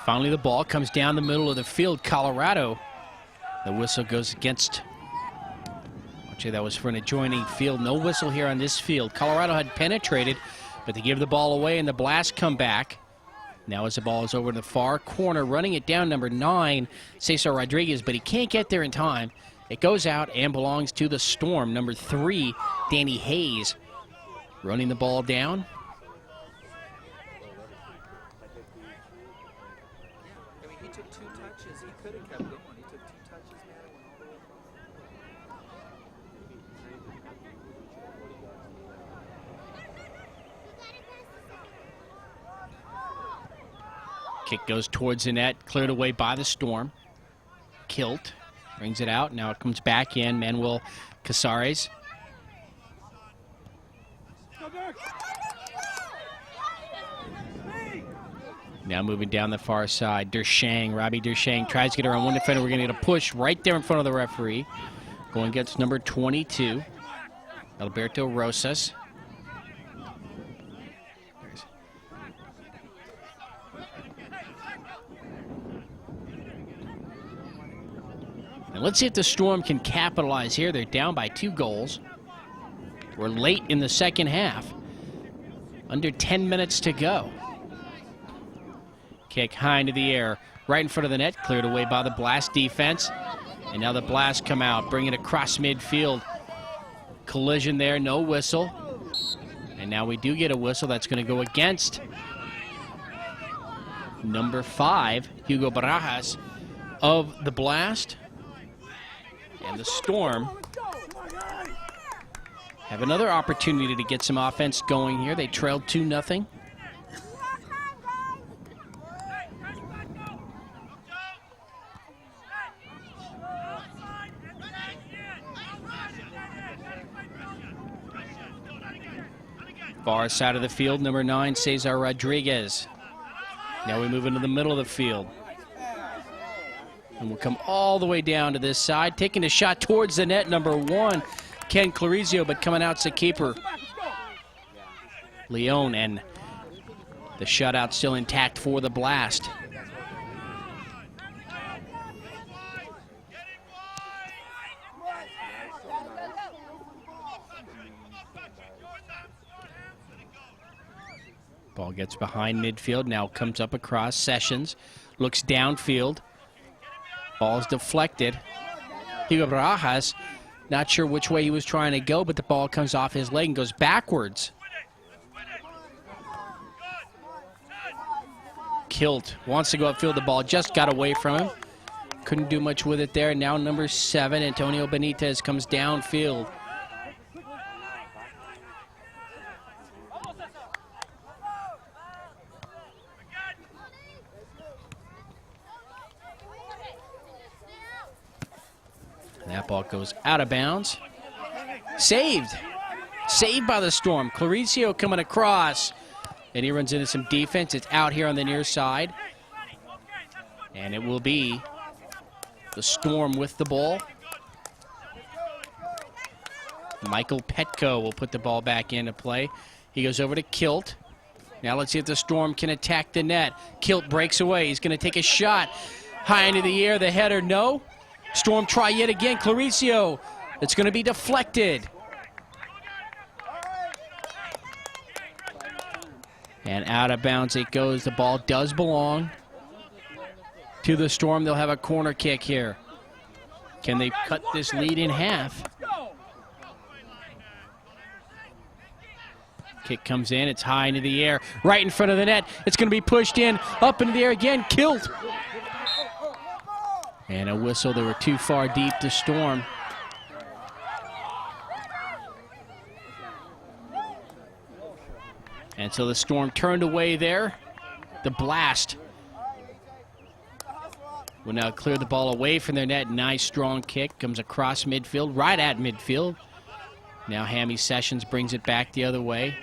Speaker 1: Finally, the ball comes down the middle of the field. Colorado. The whistle goes against. Actually, that was for an adjoining field. No whistle here on this field. Colorado had penetrated, but they give the ball away, and the Blast come back. Now as the ball is over in the far corner, running it down, number 9, Cesar Rodriguez, but he can't get there in time. It goes out and belongs to the Storm. Number 3, Danny Hayes, running the ball down.
Speaker 2: I mean, he took 2 touches. He could have kept going. He took 2 touches, man.
Speaker 1: Kick goes towards the net, cleared away by the Storm. Kilt brings it out. Now it comes back in. Manuel Casares. Now moving down the far side. Dershang, Robbie Dershang tries to get around one defender. We're going to get a push right there in front of the referee. Going against number 22, Alberto Rosas. And let's see if the Storm can capitalize here. They're down by 2 goals. We're late in the second half. Under 10 minutes to go. Kick high into the air, right in front of the net, cleared away by the Blast defense. And now the Blast come out, bring it across midfield. Collision there, no whistle. And now we do get a whistle that's going to go against number 5, Hugo Barajas of the Blast. And the Storm have another opportunity to get some offense going here. They trailed 2-0. Far side of the field, number 9, Cesar Rodriguez. Now we move into the middle of the field. And we'll come all the way down to this side. Taking a shot towards the net, number 1, Ken Clarizio, but coming out's the keeper, Leon, and the shutout still intact for the Blast. gets behind midfield, now comes up across. Sessions looks downfield. Ball's deflected. Hugo Barajas, not sure which way he was trying to go, but the ball comes off his leg and goes backwards. Kilt wants to go upfield. The ball just got away from him. Couldn't do much with it there. Now number 7, Antonio Benitez, comes downfield. And that ball goes out of bounds. Saved. Saved by the Storm. Claricio coming across. And he runs into some defense. It's out here on the near side. And it will be the Storm with the ball. Michael Petco will put the ball back into play. He goes over to Kilt. Now let's see if the Storm can attack the net. Kilt breaks away. He's going to take a shot. High into the air. The header, no. Storm try yet again. Claricio. It's going to be deflected. And out of bounds it goes. The ball does belong to the Storm. They'll have a corner kick here. Can they cut this lead in half? Kick comes in. It's high into the air. Right in front of the net. It's going to be pushed in. Up into the air again. Killed. And a whistle. They were too far deep to Storm. And so the Storm turned away there. The Blast will now clear the ball away from their net. Nice strong kick. Comes across midfield, right at midfield. Now Hammy Sessions brings it back the other way.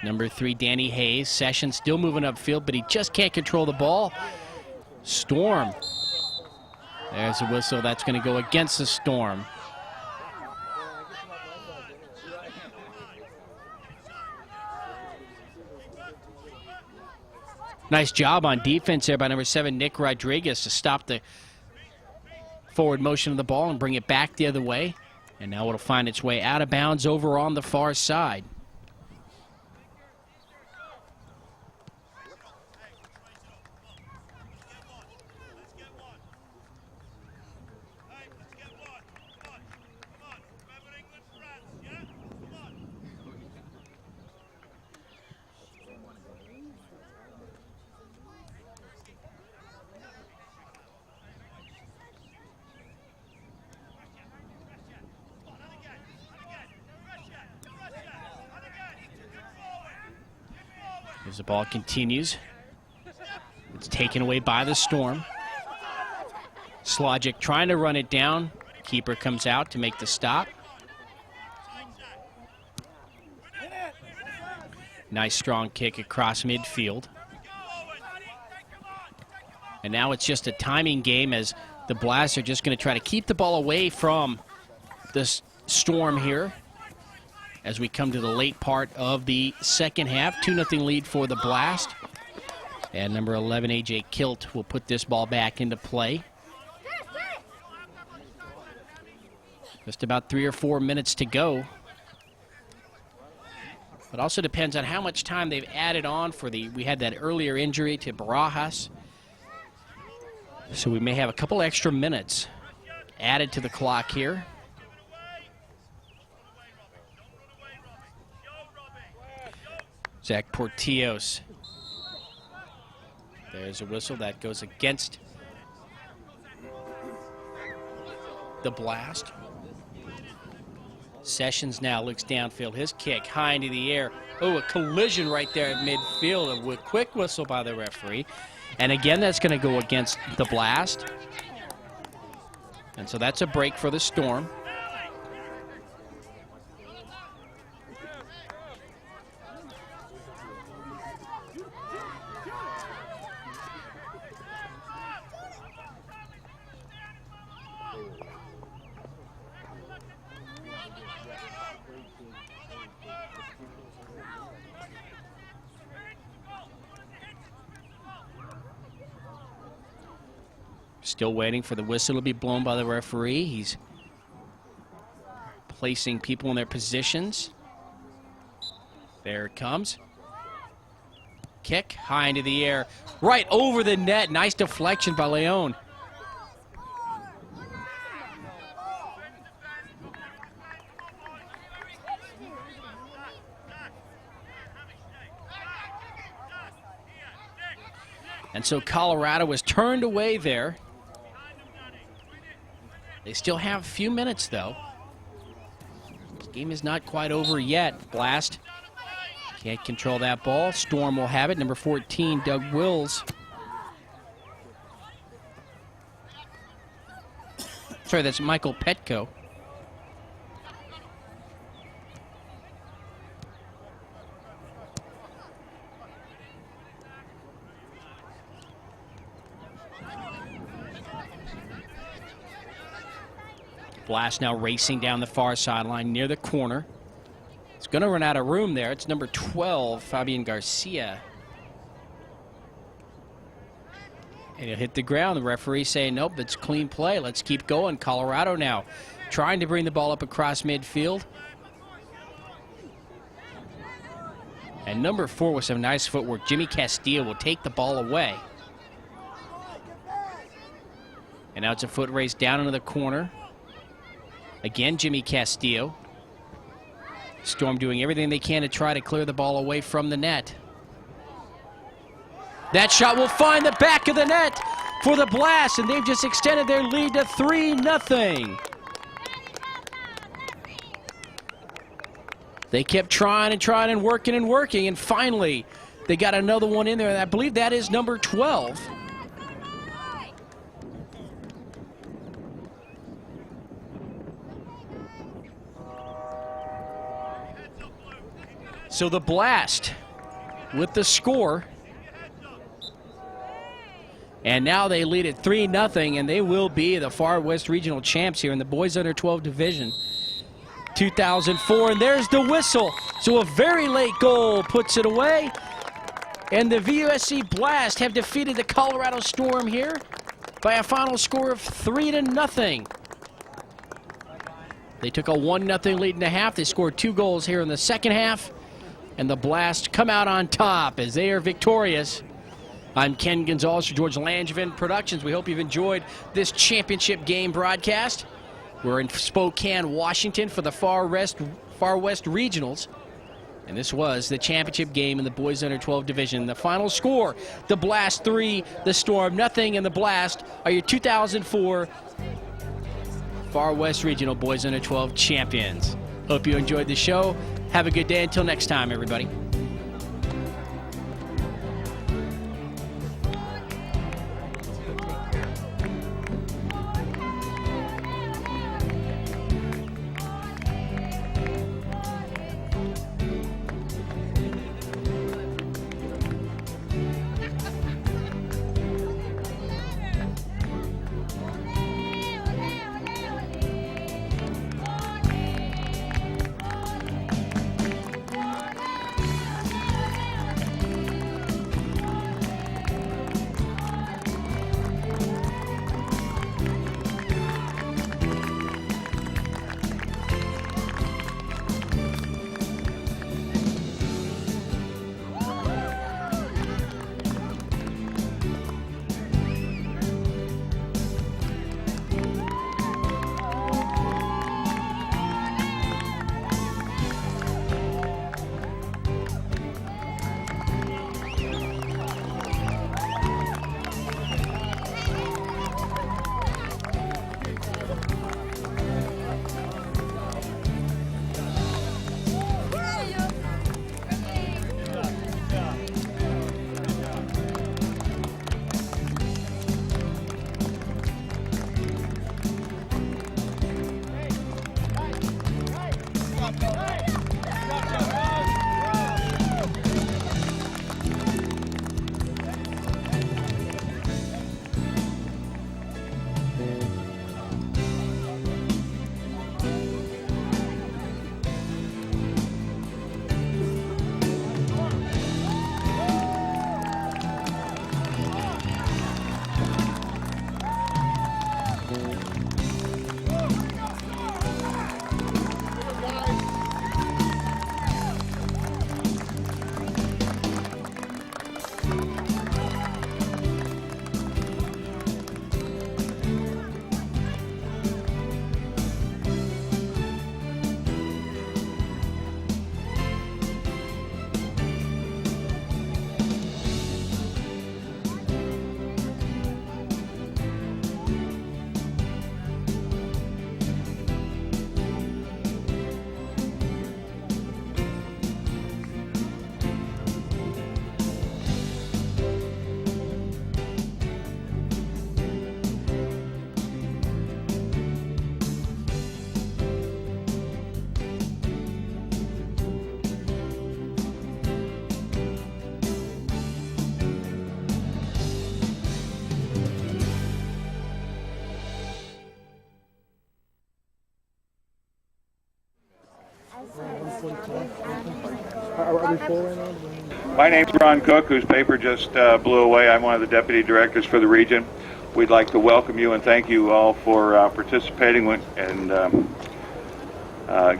Speaker 1: Number 3, Danny Hayes. Sessions still moving upfield, but he just can't control the ball. Storm. There's a whistle. That's going to go against the Storm. Nice job on defense there by number 7, Nick Rodriguez, to stop the forward motion of the ball and bring it back the other way. And now it'll find its way out of bounds over on the far side. As the ball continues, it's taken away by the Storm. Slogic trying to run it down. Keeper comes out to make the stop. Nice strong kick across midfield. And now it's just a timing game, as the Blast are just going to try to keep the ball away from the Storm here as we come to the late part of the second half. 2-0 lead for the Blast. And number 11, A.J. Kilt, will put this ball back into play. Just about 3 or 4 minutes to go. It also depends on how much time they've added on for we had that earlier injury to Barajas. So we may have a couple extra minutes added to the clock here. Zach Portillos. There's a whistle that goes against the Blast. Sessions now looks downfield. His kick high into the air. Oh, a collision right there at midfield. A quick whistle by the referee. And again, that's going to go against the Blast. And so that's a break for the Storm. Still waiting for the whistle to be blown by the referee. He's placing people in their positions. There it comes. kick, high into the air, right over the net. Nice deflection by Leon. And so Colorado was turned away there. They still have a few minutes, though. This game is not quite over yet. Blast can't control that ball. Storm will have it. Number 14, Doug Wills. Sorry, that's Michael Petco. Blast now racing down the far sideline near the corner. It's going to run out of room there. It's number 12, Fabian Garcia. And he'll hit the ground. The referee saying, nope, that's clean play. Let's keep going. Colorado now trying to bring the ball up across midfield. And number 4 with some nice footwork, Jimmy Castillo, will take the ball away. And now it's a foot race down into the corner. Again, Jimmy Castillo. Storm doing everything they can to try to clear the ball away from the net. That shot will find the back of the net for the Blast, and they've just extended their lead to 3-0. They kept trying and working, and finally they got another one in there, and I believe that is number 12. So the Blast with the score. And now they lead at 3-0, and they will be the Far West Regional champs here in the boys under 12 division. 2004, and there's the whistle. So a very late goal puts it away. And the VUSC Blast have defeated the Colorado Storm here by a final score of 3-0. They took a 1-0 lead in the half. They scored 2 goals here in the second half. And the Blast come out on top as they are victorious. I'm Ken Gonzalez for George Langevin Productions. We hope you've enjoyed this championship game broadcast. We're in Spokane, Washington for the Far West Regionals. And this was the championship game in the boys under 12 division. The final score, the Blast 3, the Storm 0, and the Blast are your 2004 Far West Regional boys under 12 champions. Hope you enjoyed the show. Have a good day. Until next time, everybody.
Speaker 5: My name's Ron Cook, whose paper just blew away. I'm one of the deputy directors for the region. We'd like to welcome you and thank you all for participating and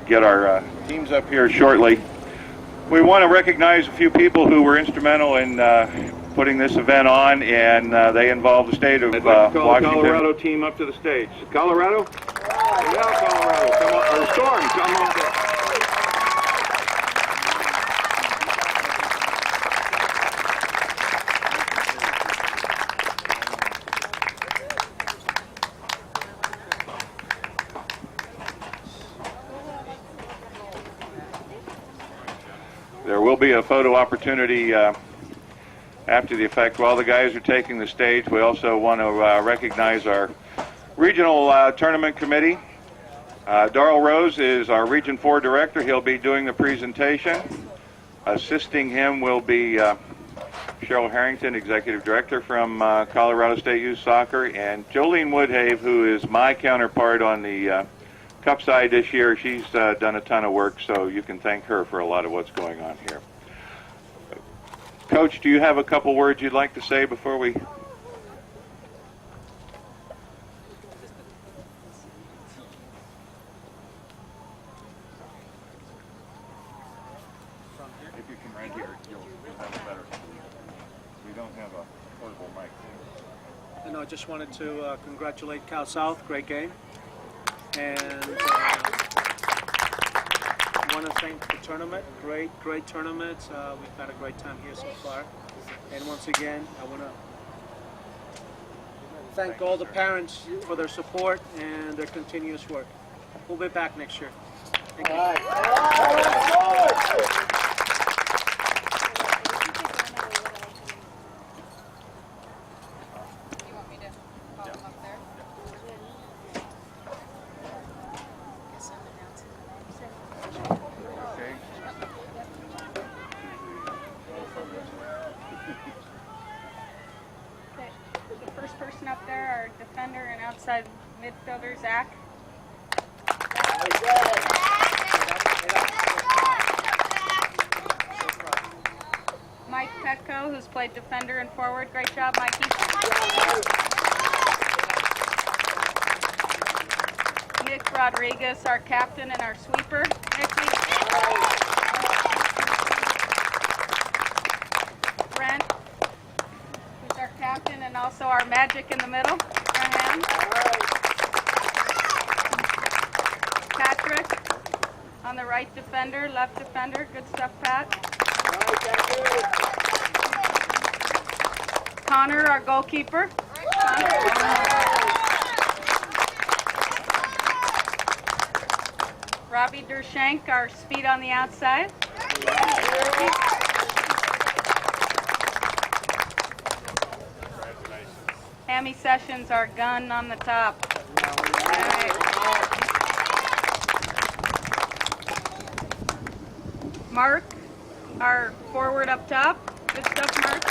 Speaker 5: get our teams up here shortly. We want to recognize a few people who were instrumental in putting this event on, and they involve the state of Washington. Colorado team up to the stage. Colorado? Yeah, Colorado. Come on, or Storm, come on. There will be a photo opportunity after the effect. While the guys are taking the stage, we also want to recognize our regional tournament committee. Darrell Rose is our Region 4 director. He'll be doing the presentation. Assisting him will be Cheryl Harrington, executive director from Colorado State Youth Soccer, and Jolene Woodhave, who is my counterpart on the Cup side this year. She's done a ton of work, so you can thank her for a lot of what's going on here. Coach, do you have a couple words you'd like to say before we... If you can right here, you'll have it better. We don't have a portable mic.
Speaker 6: And I just wanted to congratulate Cal South, great game. And want to thank the tournament, great tournament. We've had a great time here so far. And once again, I want to thank all the parents for their support and their continuous work. We'll be back next year. Thank you.
Speaker 7: Up there, our defender and outside midfielder, Zach. Mike Petco, who's played defender and forward. Great job, Mikey. Nick Rodriguez, our captain and our sweeper. Nicky. Brent, who's our captain and also our magic in the middle. Patrick on the right defender, left defender. Good stuff, Pat. Connor, our goalkeeper. Robbie Dershank, our speed on the outside. Hammy Sessions, our gun on the top. Right. Mark, our forward up top. Good stuff, Mark.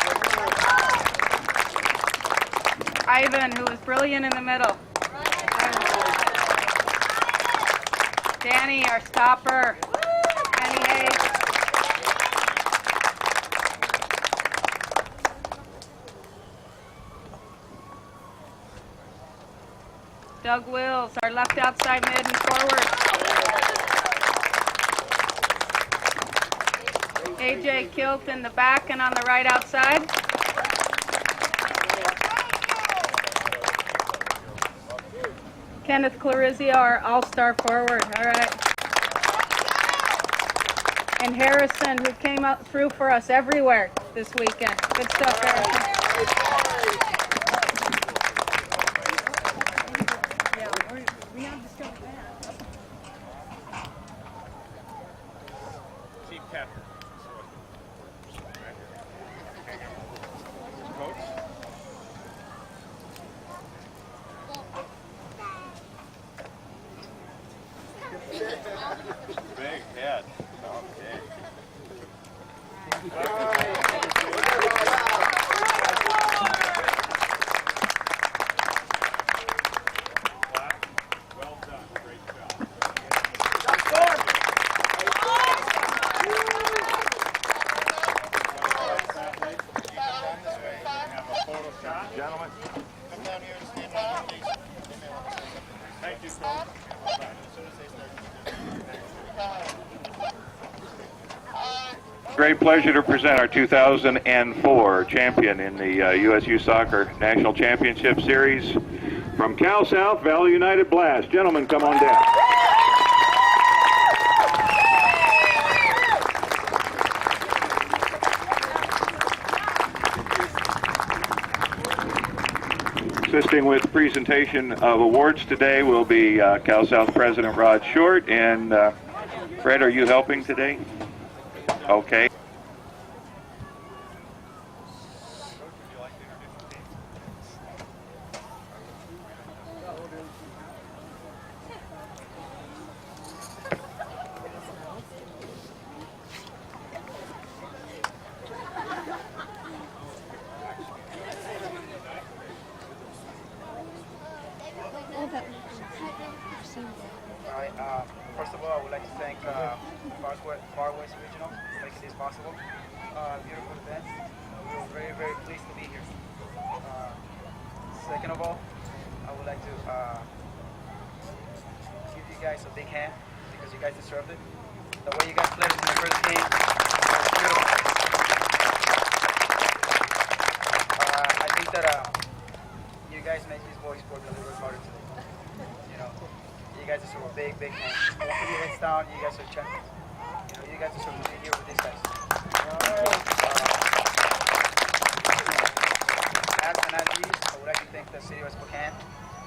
Speaker 7: Ivan, who was brilliant in the middle. Danny, our stopper. Danny Hayes. Doug Wills, our left outside mid and forward. AJ Kilt in the back and on the right outside. Kenneth Clarizio, our all-star forward. All right. And Harrison, who came up through for us everywhere this weekend. Good stuff, Harrison.
Speaker 5: Big head. Okay. Gentlemen.
Speaker 4: Come down here and stand by, please. Thank you, Coach.
Speaker 5: Great pleasure to present our 2004 champion in the USU Soccer National Championship Series from Cal South Valley United Blast. Gentlemen, come on down. Assisting with the presentation of awards today will be Cal South President Rod Short. And Fred, are you helping today? Okay.
Speaker 8: First of all, I would like to thank Far West Regional for making this possible. Beautiful event. We were very, very pleased to be here. Second of all, I would like to give you guys a big hand because you guys deserved it. The way you guys played in the first game was beautiful. I think that you guys made these boys work a little bit harder today. You know, you guys deserve a big, big hand. Put your heads down. You guys are champions. You know, you guys deserve to be here with these guys. Last but not least, I would like to thank the city of Spokane.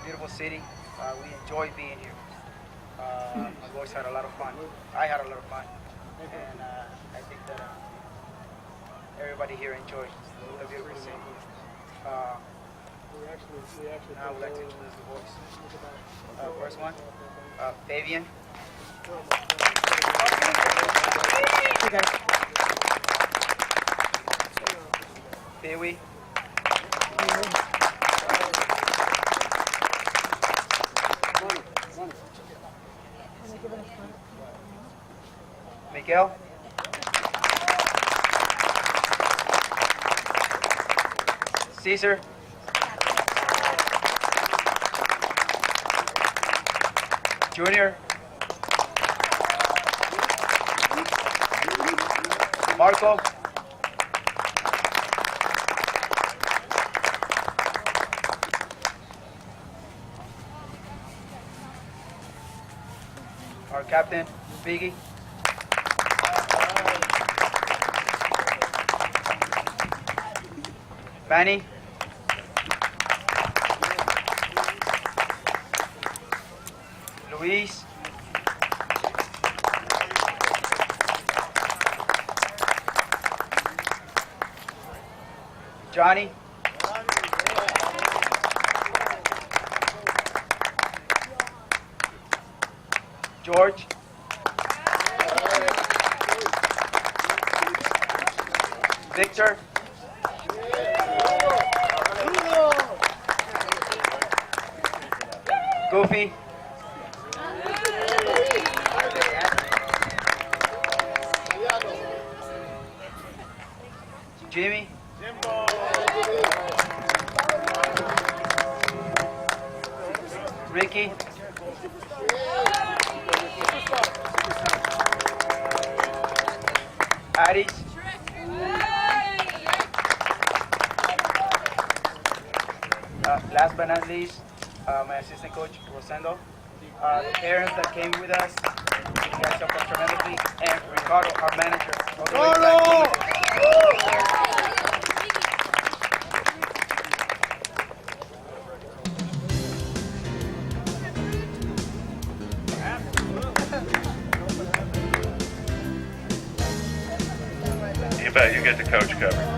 Speaker 8: Beautiful city. We enjoyed being here. My boys had a lot of fun. I had a lot of fun. And I think that everybody here enjoyed the beautiful city. Now I would like to introduce the boys. First one, Fabian. Pee-wee. Miguel. Caesar. Junior. Marco. Our captain, Biggie. Manny. Luis. Johnny. George. Victor. Goofy. Jimmy. Ricky. Addis. Last but not least, my assistant coach, Rosendo. The parents that came with us, you guys helped us tremendously. And Ricardo, our manager. All the way back.
Speaker 5: You bet you get the coach covered.